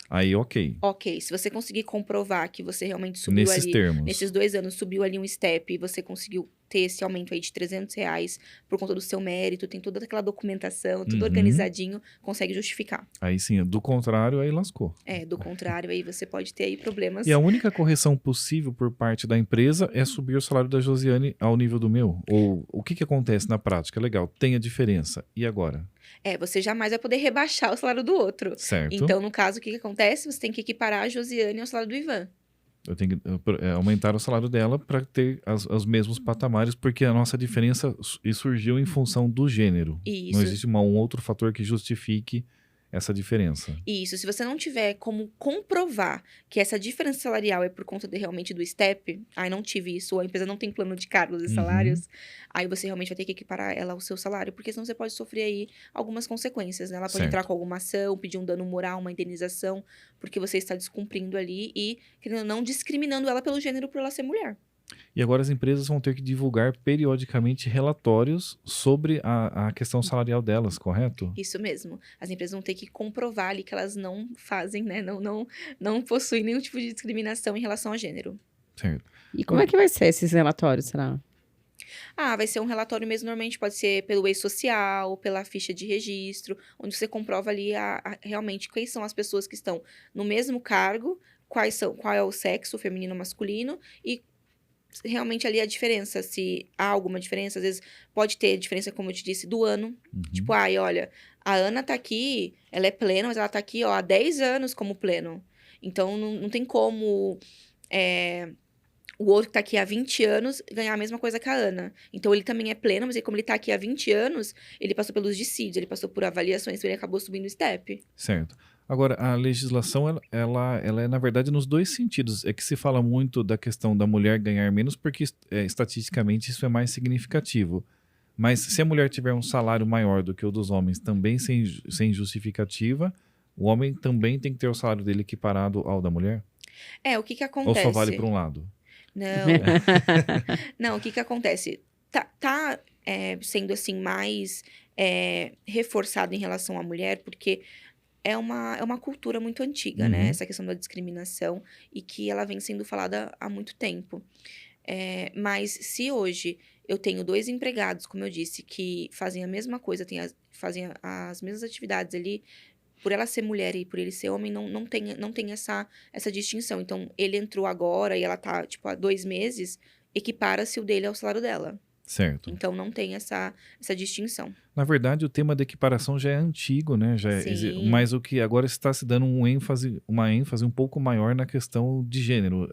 Aí, ok. Ok, se você conseguir comprovar que você realmente subiu Nesses ali, termos. nesses 2 anos, subiu ali um step e você conseguiu ter esse aumento aí de R$300 por conta do seu mérito, tem toda aquela documentação, tudo organizadinho, consegue justificar. Aí sim, do contrário, aí lascou. Do contrário, aí você pode ter aí problemas. E a única correção possível por parte da empresa é subir o salário da Josiane ao nível do meu? Ou o que acontece na prática? Legal, tem a diferença. E agora? Você jamais vai poder rebaixar o salário do outro. Certo. Então, no caso, o que acontece? Você tem que equiparar a Josiane ao salário do Ivan. Eu tenho que aumentar o salário dela para ter os mesmos patamares, porque a nossa diferença surgiu em função do gênero. Isso. Não existe um outro fator que justifique essa diferença. Isso, se você não tiver como comprovar que essa diferença salarial é por conta realmente do step, não tive isso, ou a empresa não tem plano de cargos e salários, aí você realmente vai ter que equiparar ela ao seu salário, porque senão você pode sofrer aí algumas consequências, né? Ela pode entrar com alguma ação, pedir um dano moral, uma indenização, porque você está descumprindo ali e, querendo ou não, discriminando ela pelo gênero por ela ser mulher. E agora as empresas vão ter que divulgar periodicamente relatórios sobre a questão salarial delas, correto? Isso mesmo. As empresas vão ter que comprovar ali que elas não fazem, né? Não possuem nenhum tipo de discriminação em relação ao gênero. Certo. E como é que vai ser esses relatórios, será? Vai ser um relatório mesmo, normalmente pode ser pelo e-social, pela ficha de registro, onde você comprova ali realmente quais são as pessoas que estão no mesmo cargo, qual é o sexo, feminino ou masculino, e realmente ali a diferença, se há alguma diferença, às vezes pode ter diferença, como eu te disse, do ano. Tipo, olha, a Ana tá aqui, ela é plena, mas ela tá aqui, há 10 anos como pleno. Então, não tem como o outro que tá aqui há 20 anos ganhar a mesma coisa que a Ana. Então, ele também é pleno, mas como ele tá aqui há 20 anos, ele passou pelos dissídios, ele passou por avaliações, então ele acabou subindo o step. Certo. Agora, a legislação, ela é, na verdade, nos dois sentidos. É que se fala muito da questão da mulher ganhar menos, porque estatisticamente isso é mais significativo. Mas se a mulher tiver um salário maior do que o dos homens, também sem justificativa, o homem também tem que ter o salário dele equiparado ao da mulher? O que acontece? Ou só vale para um lado? Não. Não, o que acontece? Tá sendo, assim, mais reforçado em relação à mulher, porque é uma cultura muito antiga, né? Essa questão da discriminação, e que ela vem sendo falada há muito tempo. Mas se hoje eu tenho 2 empregados, como eu disse, que fazem a mesma coisa, fazem as mesmas atividades ali, por ela ser mulher e por ele ser homem, não tem essa distinção. Então, ele entrou agora e ela tá, tipo, há 2 meses, equipara-se o dele ao salário dela. Certo. Então, não tem essa distinção. Na verdade, o tema da equiparação já é antigo, né? Mas o que agora está se dando uma ênfase um pouco maior na questão de gênero,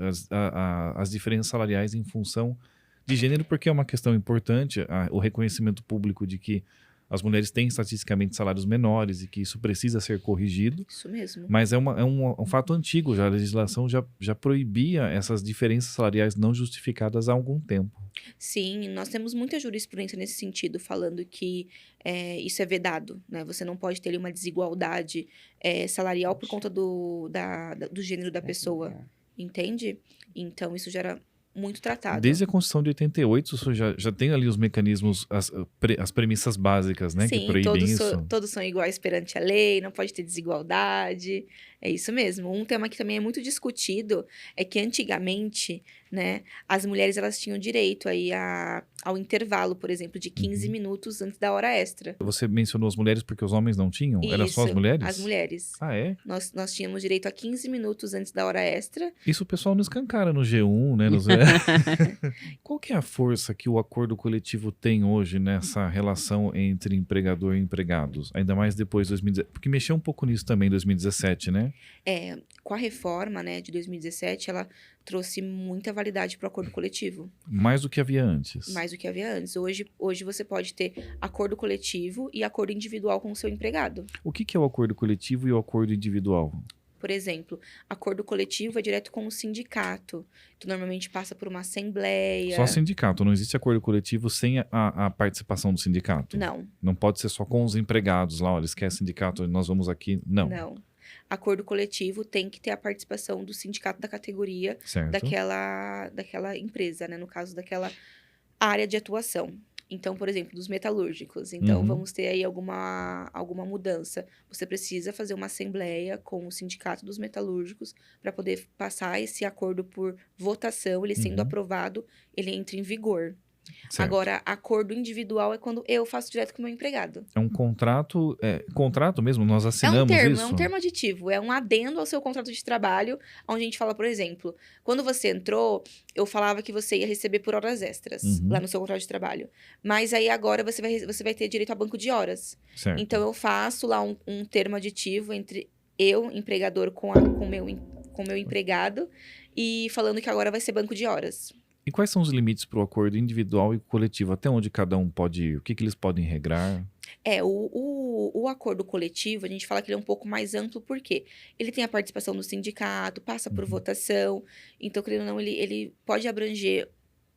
as diferenças salariais em função de gênero, porque é uma questão importante, o reconhecimento público de que as mulheres têm estatisticamente salários menores e que isso precisa ser corrigido. Isso mesmo. Mas é um fato antigo, já a legislação já proibia essas diferenças salariais não justificadas há algum tempo. Sim, nós temos muita jurisprudência nesse sentido, falando que isso é vedado, né? Você não pode ter ali uma desigualdade salarial por conta do gênero da pessoa, entende? Então, isso já era muito tratado. Desde a Constituição de 88, isso já tem ali os mecanismos, as premissas básicas, né? Sim, que proíbem isso. Todos são iguais perante a lei, não pode ter desigualdade. É isso mesmo. Um tema que também é muito discutido é que antigamente, né, as mulheres elas tinham direito aí ao intervalo, por exemplo, de 15 minutos antes da hora extra. Você mencionou as mulheres porque os homens não tinham? Era só as mulheres? As mulheres. Ah, é? Nós tínhamos direito a 15 minutos antes da hora extra. Isso o pessoal não escancara no G1, né? Qual que é a força que o acordo coletivo tem hoje nessa relação entre empregador e empregados? Ainda mais depois de 2017, porque mexeu um pouco nisso também em 2017, né? Com a reforma, né, de 2017, ela trouxe muita validade para o acordo coletivo. Mais do que havia antes. Mais do que havia antes. Hoje você pode ter acordo coletivo e acordo individual com o seu empregado. O que é o acordo coletivo e o acordo individual? Por exemplo, acordo coletivo é direto com o sindicato. Tu normalmente passa por uma assembleia. Só sindicato, não existe acordo coletivo sem a participação do sindicato? Não. Não pode ser só com os empregados lá, eles querem sindicato, nós vamos aqui, não. Não. acordo coletivo tem que ter a participação do sindicato da categoria Certo. daquela empresa, né? No caso, daquela área de atuação. Então, por exemplo, dos metalúrgicos. Então, Uhum. vamos ter aí alguma mudança. Você precisa fazer uma assembleia com o sindicato dos metalúrgicos para poder passar esse acordo por votação. Ele sendo Uhum. aprovado, ele entra em vigor. Certo. Agora, acordo individual é quando eu faço direto com o meu empregado. É um contrato mesmo? Nós assinamos É isso? um termo aditivo, é um adendo ao seu contrato de trabalho, onde a gente fala, por exemplo, quando você entrou, eu falava que você ia receber por horas extras, Uhum. lá no seu contrato de trabalho. Mas aí agora você vai ter direito a banco de horas. Certo. Então, eu faço lá um termo aditivo entre eu, empregador, com o meu empregado, e falando que agora vai ser banco de horas. E quais são os limites para o acordo individual e coletivo? Até onde cada um pode ir? O que eles podem regrar? O acordo coletivo, a gente fala que ele é um pouco mais amplo, porque ele tem a participação do sindicato, passa por Uhum. votação, então, querendo ou não, ele pode abranger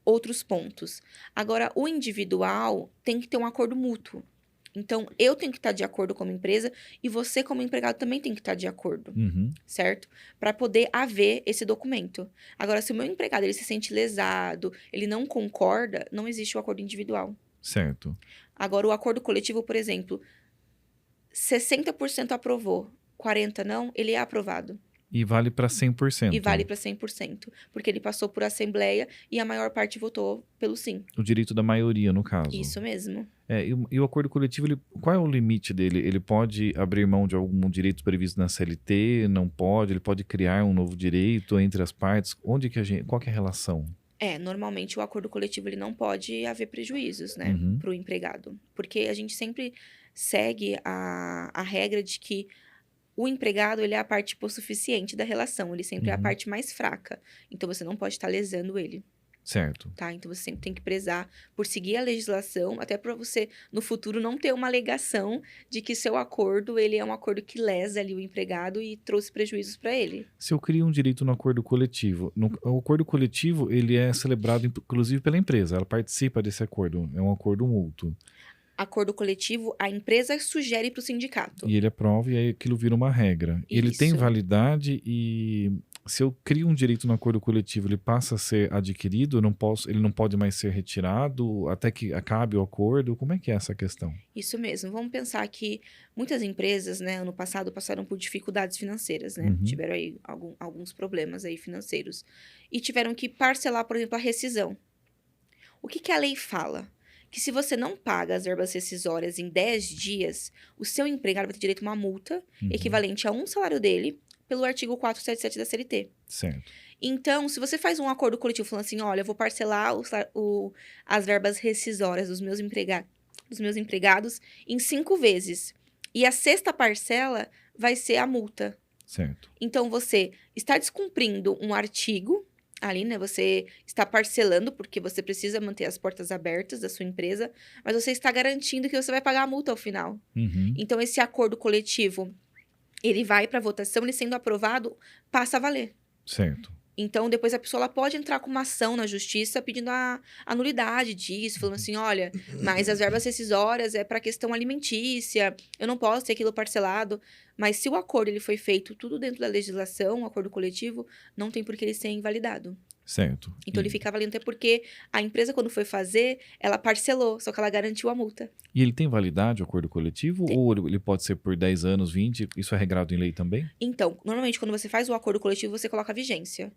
outros pontos. Agora, o individual tem que ter um acordo mútuo. Então, eu tenho que estar de acordo como empresa e você, como empregado, também tem que estar de acordo, Uhum. certo? Para poder haver esse documento. Agora, se o meu empregado ele se sente lesado, ele não concorda, não existe o acordo individual. Certo. Agora, o acordo coletivo, por exemplo, 60% aprovou, 40% não, ele é aprovado. E vale para 100%. E vale para 100%. Porque ele passou por assembleia e a maior parte votou pelo sim. O direito da maioria, no caso. Isso mesmo. E o acordo coletivo, qual é o limite dele? Ele pode abrir mão de algum direito previsto na CLT? Não pode? Ele pode criar um novo direito entre as partes? Qual que é a relação? Normalmente o acordo coletivo ele não pode haver prejuízos, né, Uhum. para o empregado. Porque a gente sempre segue a regra de que o empregado ele é a parte hipossuficiente da relação, ele sempre é a Uhum. parte mais fraca. Então, você não pode estar lesando ele, Certo. tá? Então, você sempre tem que prezar por seguir a legislação, até para você, no futuro, não ter uma alegação de que seu acordo ele é um acordo que lesa ali o empregado e trouxe prejuízos para ele. Se eu crio um direito no acordo coletivo, o acordo coletivo ele é celebrado inclusive pela empresa, ela participa desse acordo, é um acordo mútuo. Acordo coletivo, a empresa sugere para o sindicato. E ele aprova e aí aquilo vira uma regra. Ele tem Isso. validade e se eu crio um direito no acordo coletivo, ele passa a ser adquirido, ele não pode mais ser retirado até que acabe o acordo. Como é que é essa questão? Isso mesmo. Vamos pensar que muitas empresas, né, ano passado passaram por dificuldades financeiras, né? Uhum. Tiveram aí alguns problemas aí financeiros. E tiveram que parcelar, por exemplo, a rescisão. O que a lei fala? Que se você não paga as verbas rescisórias em 10 dias, o seu empregado vai ter direito a uma multa Uhum. equivalente a um salário dele pelo artigo 477 da CLT. Certo. Então, se você faz um acordo coletivo falando assim, olha, eu vou parcelar as verbas rescisórias dos meus empregados em 5 vezes. E a 6ª parcela vai ser a multa. Certo. Então, você está descumprindo um artigo ali, né? Você está parcelando, porque você precisa manter as portas abertas da sua empresa, mas você está garantindo que você vai pagar a multa ao final. Uhum. Então, esse acordo coletivo, ele vai para votação, ele sendo aprovado, passa a valer. Certo. Então, depois a pessoa ela pode entrar com uma ação na justiça pedindo a nulidade disso, falando assim, olha, mas as verbas rescisórias é para questão alimentícia, eu não posso ter aquilo parcelado. Mas se o acordo ele foi feito tudo dentro da legislação, o acordo coletivo, não tem por que ele ser invalidado. Certo. Então, ele fica valendo até porque a empresa, quando foi fazer, ela parcelou, só que ela garantiu a multa. E ele tem validade, o acordo coletivo? Tem. Ou ele pode ser por 10 anos, 20? Isso é regrado em lei também? Então, normalmente, quando você faz o acordo coletivo, você coloca a vigência.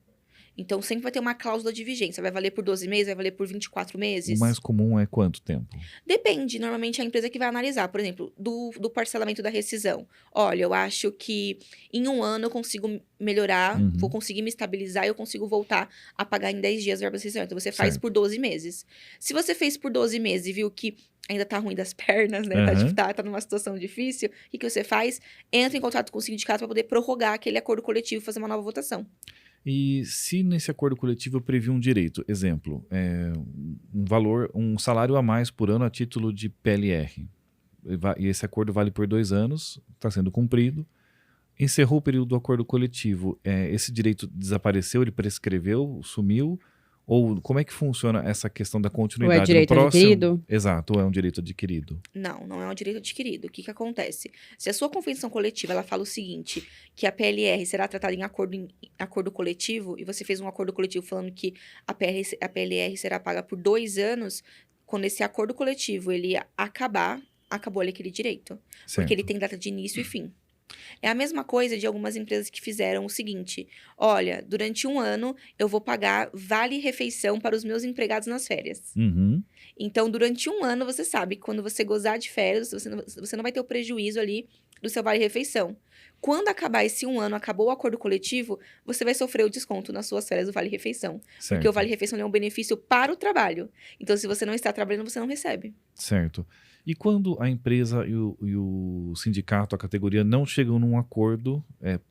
Então, sempre vai ter uma cláusula de vigência. Vai valer por 12 meses, vai valer por 24 meses. O mais comum é quanto tempo? Depende. Normalmente, é a empresa que vai analisar. Por exemplo, do parcelamento da rescisão. Olha, eu acho que em 1 ano eu consigo melhorar, Uhum. vou conseguir me estabilizar e eu consigo voltar a pagar em 10 dias a verbas rescisão. Então, você faz Certo. por 12 meses. Se você fez por 12 meses e viu que ainda tá ruim das pernas, né? Uhum. Tá numa situação difícil, o que você faz? Entra em contato com o sindicato para poder prorrogar aquele acordo coletivo e fazer uma nova votação. E se nesse acordo coletivo eu previ um direito, exemplo, um salário a mais por ano a título de PLR, e esse acordo vale por 2 anos, está sendo cumprido, encerrou o período do acordo coletivo, esse direito desapareceu, ele prescreveu, sumiu, Ou como é que funciona essa questão da Ou continuidade? é direito adquirido? Exato, ou é um direito adquirido? Não é um direito adquirido. O que que acontece? Se a sua convenção coletiva ela fala o seguinte, que a PLR será tratada em acordo coletivo, e você fez um acordo coletivo falando que a PLR será paga por 2 anos, quando esse acordo coletivo ele acabar, acabou ali aquele direito. Certo. Porque ele tem data de início e fim. É a mesma coisa de algumas empresas que fizeram o seguinte: olha, durante 1 ano eu vou pagar vale-refeição para os meus empregados nas férias. Uhum. Então, durante 1 ano, você sabe que quando você gozar de férias, você não vai ter o prejuízo ali do seu vale-refeição. Quando acabar esse 1 ano, acabou o acordo coletivo, você vai sofrer o desconto nas suas férias do vale-refeição. Certo. Porque o vale-refeição é um benefício para o trabalho. Então, se você não está trabalhando, você não recebe. Certo. E quando a empresa e o sindicato, a categoria, não chegam num acordo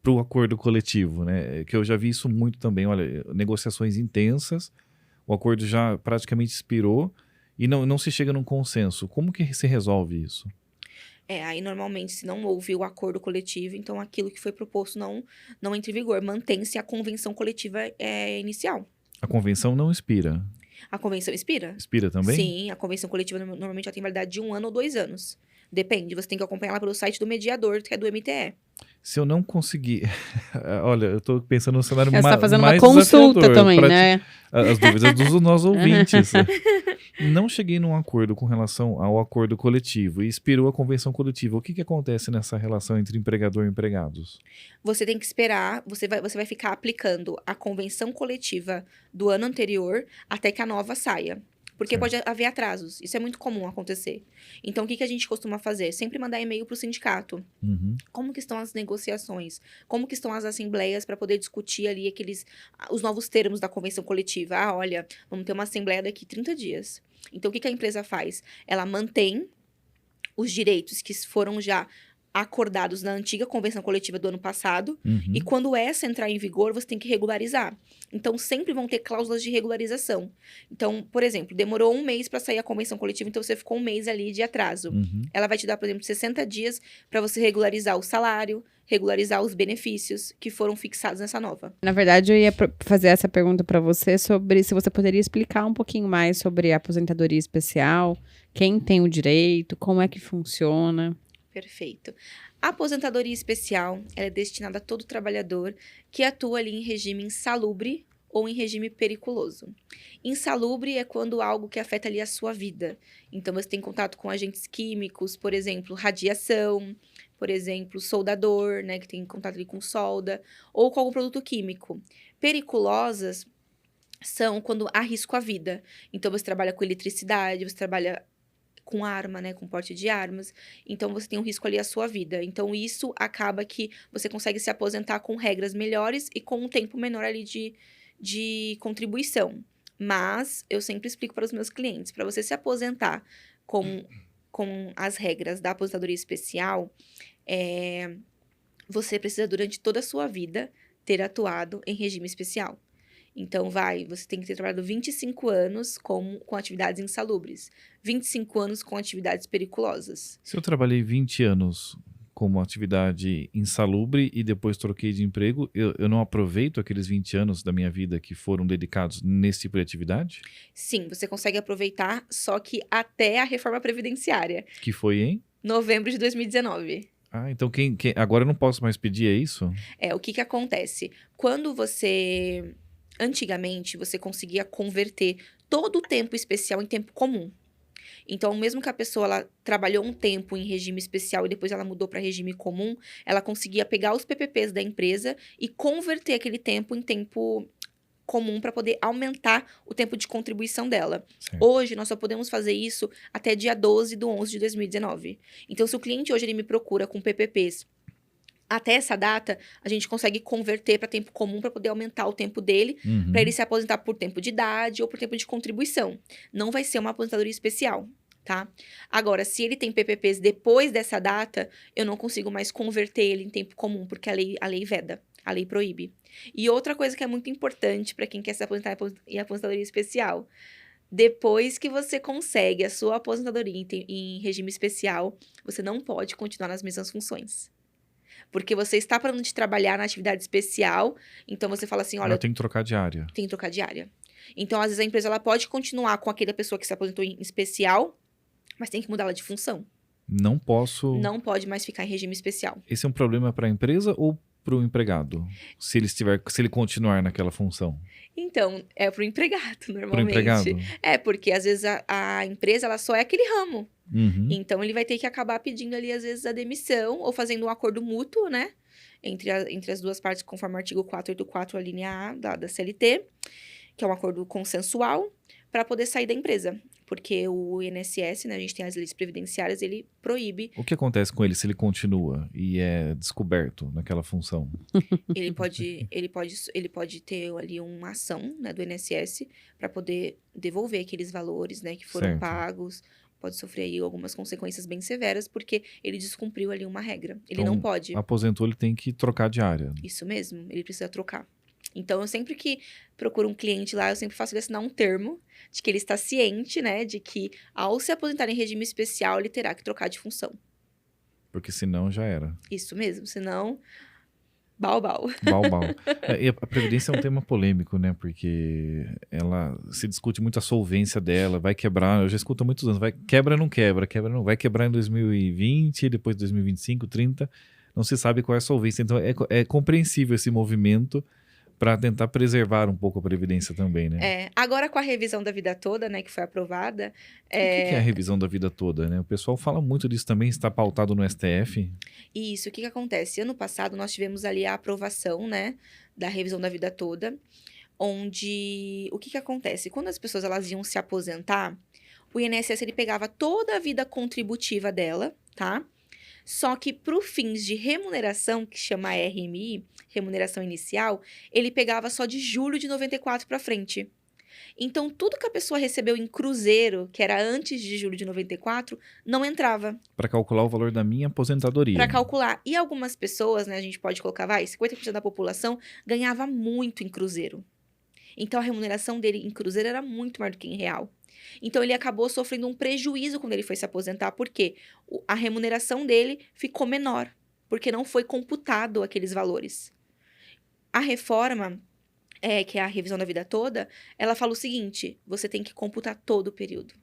para o acordo coletivo, né? Que eu já vi isso muito também. Olha, negociações intensas, o acordo já praticamente expirou e não se chega num consenso. Como que se resolve isso? Aí normalmente, se não houve o acordo coletivo, então aquilo que foi proposto não entra em vigor. Mantém-se a convenção coletiva inicial. A convenção não expira. A convenção expira? Expira também? Sim, a convenção coletiva normalmente ela tem validade de 1 ano ou 2 anos. Depende, você tem que acompanhar lá pelo site do mediador, que é do MTE. Se eu não conseguir... Olha, eu tô pensando no cenário Você mais está fazendo uma mais consulta desafiador, também, né? As dúvidas dos nossos ouvintes. Não cheguei num acordo com relação ao acordo coletivo e expirou a convenção coletiva. O que acontece nessa relação entre empregador e empregados? Você tem que esperar, você vai ficar aplicando a convenção coletiva do ano anterior até que a nova saia. Porque Certo. pode haver atrasos. Isso é muito comum acontecer. Então, o que a gente costuma fazer? Sempre mandar e-mail para o sindicato. Uhum. Como que estão as negociações? Como que estão as assembleias para poder discutir ali os novos termos da convenção coletiva? Olha, vamos ter uma assembleia daqui 30 dias. Então, o que a empresa faz? Ela mantém os direitos que foram já acordados na antiga convenção coletiva do ano passado, Uhum. e quando essa entrar em vigor, você tem que regularizar. Então, sempre vão ter cláusulas de regularização. Então, por exemplo, demorou 1 mês para sair a convenção coletiva, então você ficou 1 mês ali de atraso. Uhum. Ela vai te dar, por exemplo, 60 dias para você regularizar o salário, regularizar os benefícios que foram fixados nessa nova. Na verdade, eu ia fazer essa pergunta para você sobre se você poderia explicar um pouquinho mais sobre a aposentadoria especial, quem tem o direito, como é que funciona. Perfeito. A aposentadoria especial ela é destinada a todo trabalhador que atua ali em regime insalubre ou em regime periculoso. Insalubre é quando algo que afeta ali a sua vida. Então, você tem contato com agentes químicos, por exemplo, radiação, por exemplo, soldador, né, que tem contato ali com solda, ou com algum produto químico. Periculosas são quando há risco à vida. Então, você trabalha com eletricidade, você trabalha com arma, né, com porte de armas, então você tem um risco ali à sua vida. Então isso acaba que você consegue se aposentar com regras melhores e com um tempo menor ali de contribuição. Mas eu sempre explico para os meus clientes, para você se aposentar com as regras da aposentadoria especial, você precisa durante toda a sua vida ter atuado em regime especial. Então, você tem que ter trabalhado 25 anos com atividades insalubres, 25 anos com atividades periculosas. Se eu trabalhei 20 anos como atividade insalubre e depois troquei de emprego, eu não aproveito aqueles 20 anos da minha vida que foram dedicados nesse tipo de atividade? Sim, você consegue aproveitar, só que até a reforma previdenciária. Que foi em? Novembro de 2019. Ah, então agora eu não posso mais pedir, é isso? O que acontece? Quando você... Antigamente, você conseguia converter todo o tempo especial em tempo comum. Então, mesmo que a pessoa ela trabalhou um tempo em regime especial e depois ela mudou para regime comum, ela conseguia pegar os PPPs da empresa e converter aquele tempo em tempo comum para poder aumentar o tempo de contribuição dela. Certo. Hoje, nós só podemos fazer isso até dia 12/11 de 2019. Então, se o cliente hoje ele me procura com PPPs até essa data, a gente consegue converter para tempo comum para poder aumentar o tempo dele, Uhum. para ele se aposentar por tempo de idade ou por tempo de contribuição. Não vai ser uma aposentadoria especial, tá? Agora, se ele tem PPPs depois dessa data, eu não consigo mais converter ele em tempo comum, porque a lei veda, a lei proíbe. E outra coisa que é muito importante para quem quer se aposentar em aposentadoria especial, depois que você consegue a sua aposentadoria em regime especial, você não pode continuar nas mesmas funções. Porque você está parando de trabalhar na atividade especial, então você fala assim, olha... Eu tenho que trocar de área. Tem que trocar de área. Então, às vezes, a empresa ela pode continuar com aquela pessoa que se aposentou em especial, mas tem que mudar ela de função. Não posso... Não pode mais ficar em regime especial. Esse é um problema para a empresa ou para o empregado? Se ele continuar naquela função? Então, é pro empregado, normalmente. Para o empregado? É, porque às vezes a empresa ela só é aquele ramo. Uhum. Então, ele vai ter que acabar pedindo ali, às vezes, a demissão ou fazendo um acordo mútuo, né? Entre as duas partes, conforme o artigo 484, a linha A da CLT, que é um acordo consensual, para poder sair da empresa. Porque o INSS, né, a gente tem as leis previdenciárias, ele proíbe. O que acontece com ele se ele continua e é descoberto naquela função? Ele pode ter ali uma ação, né, do INSS para poder devolver aqueles valores, né, que foram Certo. pagos. Pode sofrer aí algumas consequências bem severas, porque ele descumpriu ali uma regra. Ele Então, não pode. Aposentou, ele tem que trocar de área. Isso mesmo, ele precisa trocar. Então, eu sempre que procuro um cliente lá, eu sempre faço ele assinar um termo de que ele está ciente, né, de que ao se aposentar em regime especial, ele terá que trocar de função. Porque senão já era. Isso mesmo, senão, bau. Bau. E a Previdência é um tema polêmico, né? Porque ela se discute muito a solvência dela, vai quebrar, eu já escuto há muitos anos, quebra ou não quebra, vai quebrar em 2020, depois 2025, 30, não se sabe qual é a solvência. Então é compreensível esse movimento para tentar preservar um pouco a Previdência também, né? Agora com a revisão da vida toda, né, que foi aprovada... O que é a revisão da vida toda, né? O pessoal fala muito disso também, está pautado no STF. Isso, o que acontece? Ano passado, nós tivemos ali a aprovação, né, da revisão da vida toda, onde... O que acontece? Quando as pessoas elas iam se aposentar, o INSS ele pegava toda a vida contributiva dela, tá? Só que para fins de remuneração, que chama RMI, remuneração inicial, ele pegava só de julho de 94 para frente. Então, tudo que a pessoa recebeu em cruzeiro, que era antes de julho de 94, não entrava. Para calcular o valor da minha aposentadoria. Para calcular. E algumas pessoas, né, a gente pode colocar, 50% da população ganhava muito em cruzeiro. Então, a remuneração dele em cruzeiro era muito maior do que em real. Então, ele acabou sofrendo um prejuízo quando ele foi se aposentar, porque a remuneração dele ficou menor, porque não foi computado aqueles valores. A reforma, que é a revisão da vida toda, ela fala o seguinte, você tem que computar todo o período.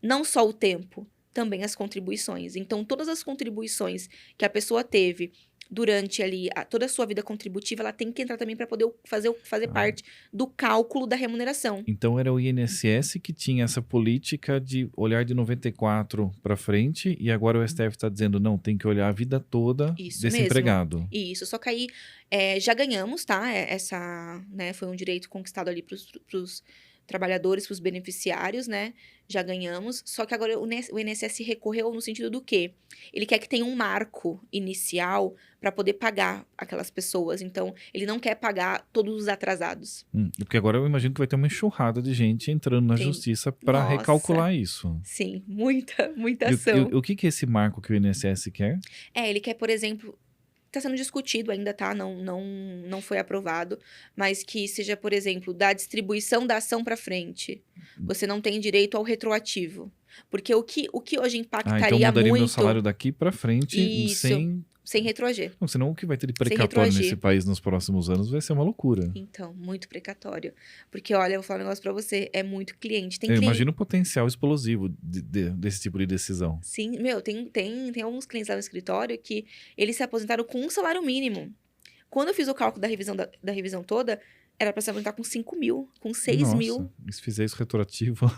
Não só o tempo, também as contribuições. Então, todas as contribuições que a pessoa teve durante ali toda a sua vida contributiva, ela tem que entrar também para poder fazer parte do cálculo da remuneração. Então era o INSS que tinha essa política de olhar de 94 para frente e agora o STF está dizendo não, tem que olhar a vida toda desse empregado. Isso, só que aí já ganhamos, tá? Né, foi um direito conquistado ali para os trabalhadores, para os beneficiários, né? Já ganhamos. Só que agora o INSS recorreu no sentido do quê? Ele quer que tenha um marco inicial para poder pagar aquelas pessoas. Então, ele não quer pagar todos os atrasados. Porque agora eu imagino que vai ter uma enxurrada de gente entrando na justiça para recalcular isso. Sim, muita ação. O que é esse marco que o INSS quer? Ele quer, por exemplo... Está sendo discutido ainda, tá? Não foi aprovado. Mas que seja, por exemplo, da distribuição da ação para frente. Você não tem direito ao retroativo. Porque o que hoje impactaria então mudaria muito... meu salário daqui para frente sem retroagir. Não, senão o que vai ter de precatório nesse país nos próximos anos vai ser uma loucura. Então, muito precatório. Porque, olha, eu vou falar um negócio pra você, é muito cliente. Imagina o potencial explosivo desse tipo de decisão. Sim, tem alguns clientes lá no escritório que eles se aposentaram com um salário mínimo. Quando eu fiz o cálculo da revisão toda, era pra se aposentar com 5 mil, com 6 mil. E se fizer isso retroativo...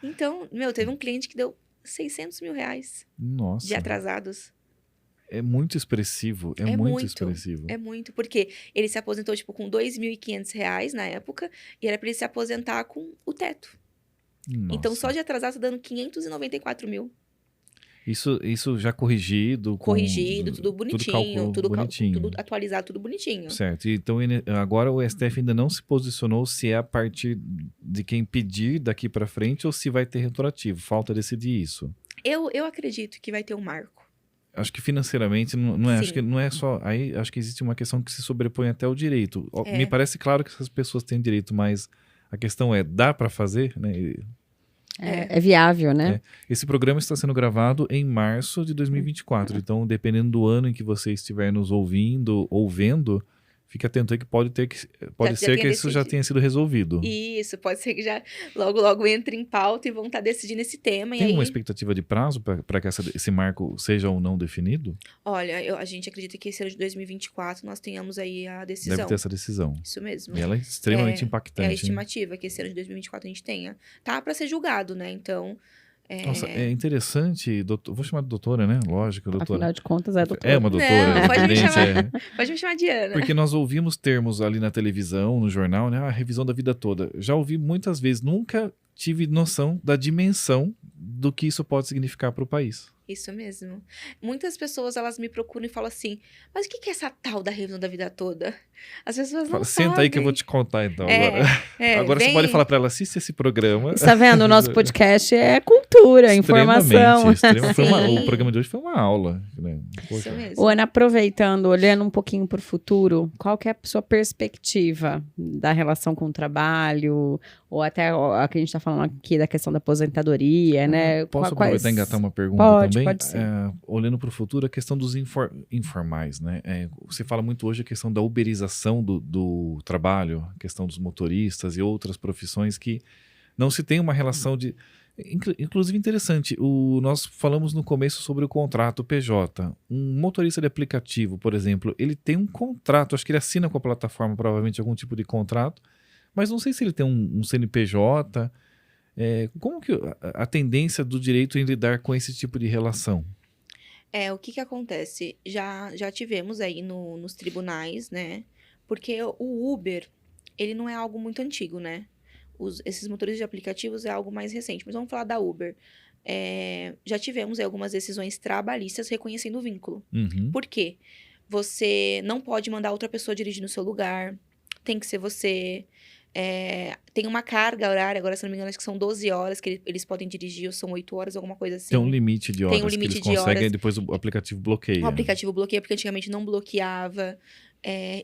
Então, teve um cliente que deu 600 mil reais de atrasados. É muito expressivo, é muito expressivo. É muito, porque ele se aposentou, com R$2.500 na época, e era para ele se aposentar com o teto. Nossa. Então, só de atrasado, tá dando 594 mil. Isso já corrigido? Tudo bonitinho, tudo atualizado, tudo bonitinho. Certo, então agora o STF ainda não se posicionou se é a partir de quem pedir daqui para frente ou se vai ter retroativo, falta decidir isso. Eu acredito que vai ter um marco. Acho que financeiramente não é, acho que não é só, aí acho que existe uma questão que se sobrepõe até o direito. Me parece claro que essas pessoas têm direito, mas a questão é, dá para fazer, né? É viável, né? Esse programa está sendo gravado em março de 2024, então dependendo do ano em que você estiver nos ouvindo ou vendo, Fique atento aí que pode ser que isso já tenha sido resolvido. Isso, pode ser que já logo entre em pauta e vão estar decidindo esse tema. Tem uma expectativa de prazo para que esse marco seja ou não definido? Olha, a gente acredita que esse ano de 2024 nós tenhamos aí a decisão. Deve ter essa decisão. Isso mesmo. E ela é extremamente impactante. É a estimativa que esse ano de 2024 a gente tenha. Tá para ser julgado, né? Então... Nossa, é interessante, vou chamar de doutora, né? Lógico, doutora. Afinal de contas, é doutora. É uma doutora. Não, pode me chamar de Ana. Porque nós ouvimos termos ali na televisão, no jornal, né? A revisão da vida toda. Já ouvi muitas vezes, nunca tive noção da dimensão do que isso pode significar para o país. Isso mesmo. Muitas pessoas, elas me procuram e falam assim, mas o que é essa tal da revisão da vida toda? As pessoas não sabem. Senta aí que eu vou te contar, então. Agora você pode falar para ela, assiste esse programa. Está vendo? O nosso podcast é cultura, informação. O programa de hoje foi uma aula. Né? Isso mesmo. Ô, Ana, aproveitando, olhando um pouquinho para o futuro, qual que é a sua perspectiva da relação com o trabalho, ou até a que a gente está falando aqui da questão da aposentadoria, né? Posso aproveitar e engatar uma pergunta também? Pode ser. Olhando para o futuro, a questão dos informais, né? Você fala muito hoje a questão da uberização do trabalho, a questão dos motoristas e outras profissões que não se tem uma relação de... Inclusive interessante, nós falamos no começo sobre o contrato PJ. Um motorista de aplicativo, por exemplo, ele tem um contrato, acho que ele assina com a plataforma provavelmente algum tipo de contrato, mas não sei se ele tem um CNPJ... como que a tendência do direito em lidar com esse tipo de relação? O que acontece? Já tivemos aí nos tribunais, né? Porque o Uber, ele não é algo muito antigo, né? Esses motoristas de aplicativos é algo mais recente. Mas vamos falar da Uber. Já tivemos aí algumas decisões trabalhistas reconhecendo o vínculo. Uhum. Por quê? Você não pode mandar outra pessoa dirigir no seu lugar. Tem que ser você... tem uma carga horária, agora se não me engano, acho que são 12 horas que eles podem dirigir, ou são 8 horas, alguma coisa assim. Tem um limite de horas Tem um limite que eles de conseguem horas. e depois o aplicativo bloqueia. O aplicativo bloqueia, porque antigamente não bloqueava.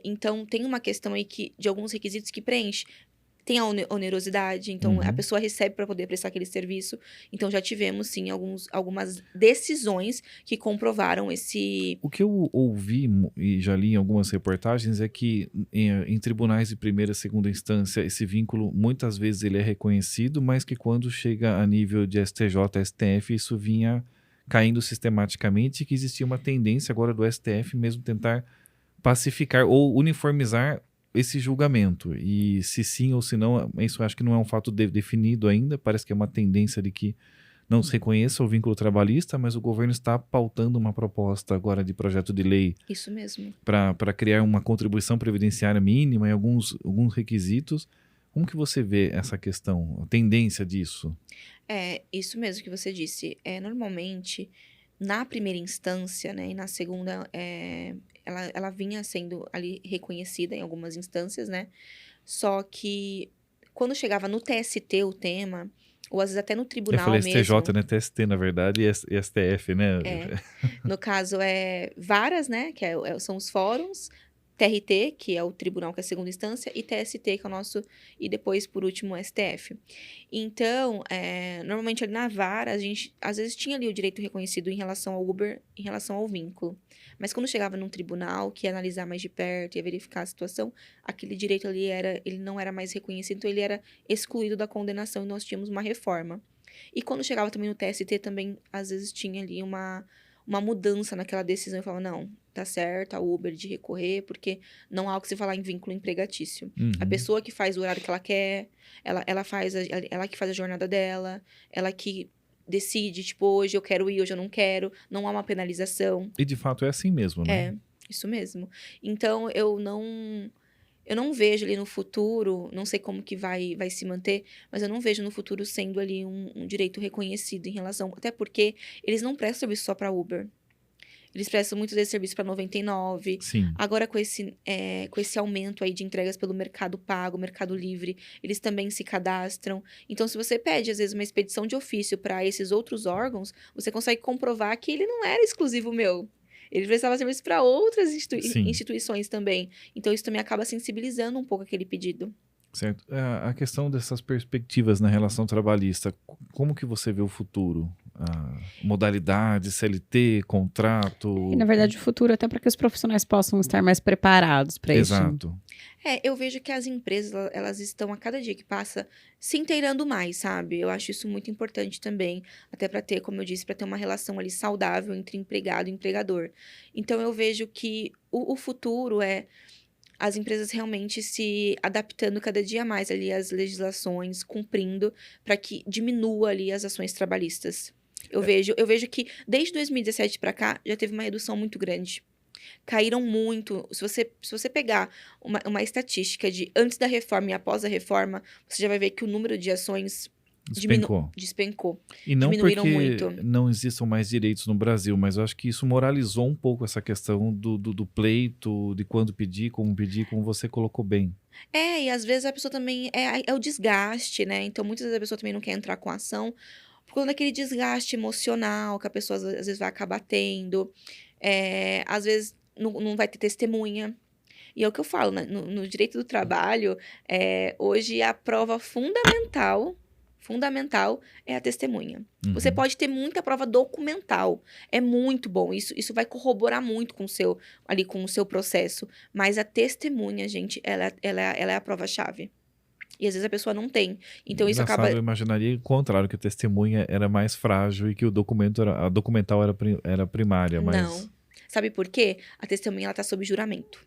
Então, tem uma questão aí de alguns requisitos que preenche. Tem a onerosidade, então a pessoa recebe para poder prestar aquele serviço. Então, já tivemos, sim, algumas decisões que comprovaram esse... O que eu ouvi e já li em algumas reportagens é que em tribunais de primeira e segunda instância, esse vínculo, muitas vezes ele é reconhecido, mas que quando chega a nível de STJ, STF, isso vinha caindo sistematicamente e que existia uma tendência agora do STF mesmo tentar pacificar ou uniformizar esse julgamento, e se sim ou se não, isso acho que não é um fato definido ainda, parece que é uma tendência de que não se reconheça o vínculo trabalhista, mas o governo está pautando uma proposta agora de projeto de lei. Isso mesmo. Para criar uma contribuição previdenciária mínima e alguns requisitos. Como que você vê essa questão, a tendência disso? Isso mesmo que você disse. Normalmente, na primeira instância, né, e na segunda... Ela vinha sendo ali reconhecida em algumas instâncias, né? Só que quando chegava no TST o tema, ou às vezes até no tribunal mesmo... Eu falei STJ, né? TST, na verdade, e STF, né? No caso, varas, né? Que são os fóruns, TRT, que é o tribunal que é a segunda instância, e TST, que é o nosso... E depois, por último, o STF. Então, normalmente ali na vara, a gente às vezes tinha ali o direito reconhecido em relação ao Uber, em relação ao vínculo. Mas quando chegava num tribunal, que ia analisar mais de perto, ia verificar a situação, aquele direito ali ele não era mais reconhecido, então ele era excluído da condenação e nós tínhamos uma reforma. E quando chegava também no TST, também, às vezes, tinha ali uma mudança naquela decisão e falava, não, tá certo, a Uber de recorrer, porque não há o que se falar em vínculo empregatício. Uhum. A pessoa que faz o horário que ela quer, ela que faz a jornada dela, ela que decide, tipo, hoje eu quero ir, hoje eu não quero, não há uma penalização. E de fato é assim mesmo, né? Isso mesmo. Então, eu não vejo ali no futuro, não sei como que vai se manter, mas eu não vejo no futuro sendo ali um direito reconhecido em relação... Até porque eles não prestam serviço só para Uber. Eles prestam muitos desses serviços para 99. Sim. Agora, com esse aumento aí de entregas pelo Mercado Pago, Mercado Livre, eles também se cadastram. Então, se você pede, às vezes, uma expedição de ofício para esses outros órgãos, você consegue comprovar que ele não era exclusivo meu. Ele prestava serviço para outras instituições também. Então, isso também acaba sensibilizando um pouco aquele pedido. Certo. A questão dessas perspectivas na relação trabalhista, como que você vê o futuro? modalidade, CLT, contrato. E, na verdade, o futuro até para que os profissionais possam estar mais preparados para isso. Exato. Eu vejo que as empresas, elas estão, a cada dia que passa, se inteirando mais, sabe? Eu acho isso muito importante também, até para ter, como eu disse, para ter uma relação ali saudável entre empregado e empregador. Então, eu vejo que o futuro é as empresas realmente se adaptando cada dia mais ali às legislações, cumprindo, para que diminua ali as ações trabalhistas. Eu vejo que desde 2017 para cá, já teve uma redução muito grande. Caíram muito. Se você pegar uma estatística de antes da reforma e após a reforma, você já vai ver que o número de ações despencou. E não Diminuíram porque muito. não existam mais direitos no Brasil, mas eu acho que isso moralizou um pouco essa questão do pleito, de quando pedir, como você colocou bem. E às vezes a pessoa também... É o desgaste, né? Então, muitas vezes a pessoa também não quer entrar com a ação por conta daquele desgaste emocional que a pessoa às vezes vai acabar tendo. Às vezes não vai ter testemunha. E é o que eu falo, né? No direito do trabalho, hoje a prova fundamental é a testemunha. Uhum. Você pode ter muita prova documental. É muito bom. Isso vai corroborar muito com o seu processo. Mas a testemunha, gente, ela é a prova-chave. E às vezes a pessoa não tem. Então isso acaba... Eu imaginaria o contrário, que a testemunha era mais frágil e que a documental era primária. Mas... Não. Sabe por quê? A testemunha está sob juramento.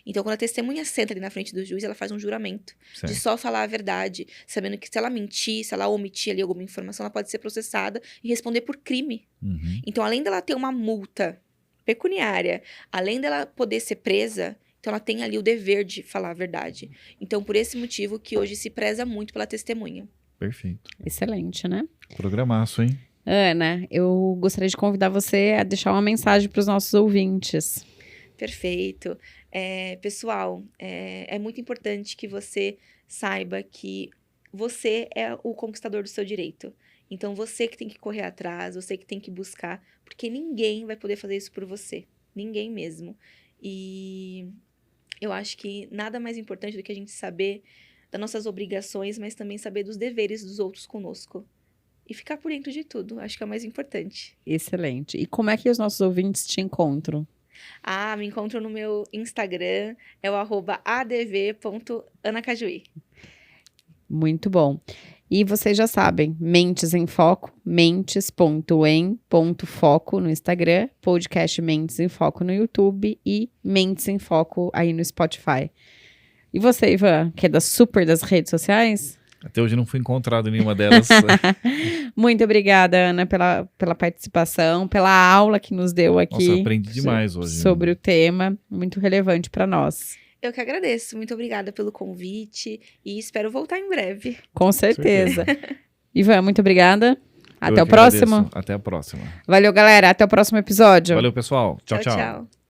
Então, quando a testemunha senta ali na frente do juiz, ela faz um juramento certo. de só falar a verdade, sabendo que se ela mentir, se ela omitir ali alguma informação, ela pode ser processada e responder por crime. Uhum. Então, além dela ter uma multa pecuniária, além dela poder ser presa, então ela tem ali o dever de falar a verdade. Então, por esse motivo que hoje se preza muito pela testemunha. Perfeito. Excelente, né? Programaço, hein? Ana, eu gostaria de convidar você a deixar uma mensagem para os nossos ouvintes. Perfeito. Pessoal, é muito importante que você saiba que você é o conquistador do seu direito. Então, você que tem que correr atrás, você que tem que buscar, porque ninguém vai poder fazer isso por você. Ninguém mesmo. E eu acho que nada mais importante do que a gente saber das nossas obrigações, mas também saber dos deveres dos outros conosco. E ficar por dentro de tudo. Acho que é o mais importante. Excelente. E como é que os nossos ouvintes te encontram? Me encontram no meu Instagram, é o @adv.anacajuí. Muito bom. E vocês já sabem, Mentes em Foco, mentes.em.foco no Instagram, podcast Mentes em Foco no YouTube e Mentes em Foco aí no Spotify. E você, Ivan, que é das redes sociais? Até hoje não fui encontrado em nenhuma delas. Muito obrigada, Ana, pela participação, pela aula que nos deu aqui. Nossa, aprendi demais hoje. Sobre o tema, muito relevante para nós. Eu que agradeço. Muito obrigada pelo convite e espero voltar em breve. Com certeza. Ivan, muito obrigada. Até o que próximo. Agradeço. Até a próxima. Valeu, galera. Até o próximo episódio. Valeu, pessoal. Tchau, tchau. Tchau.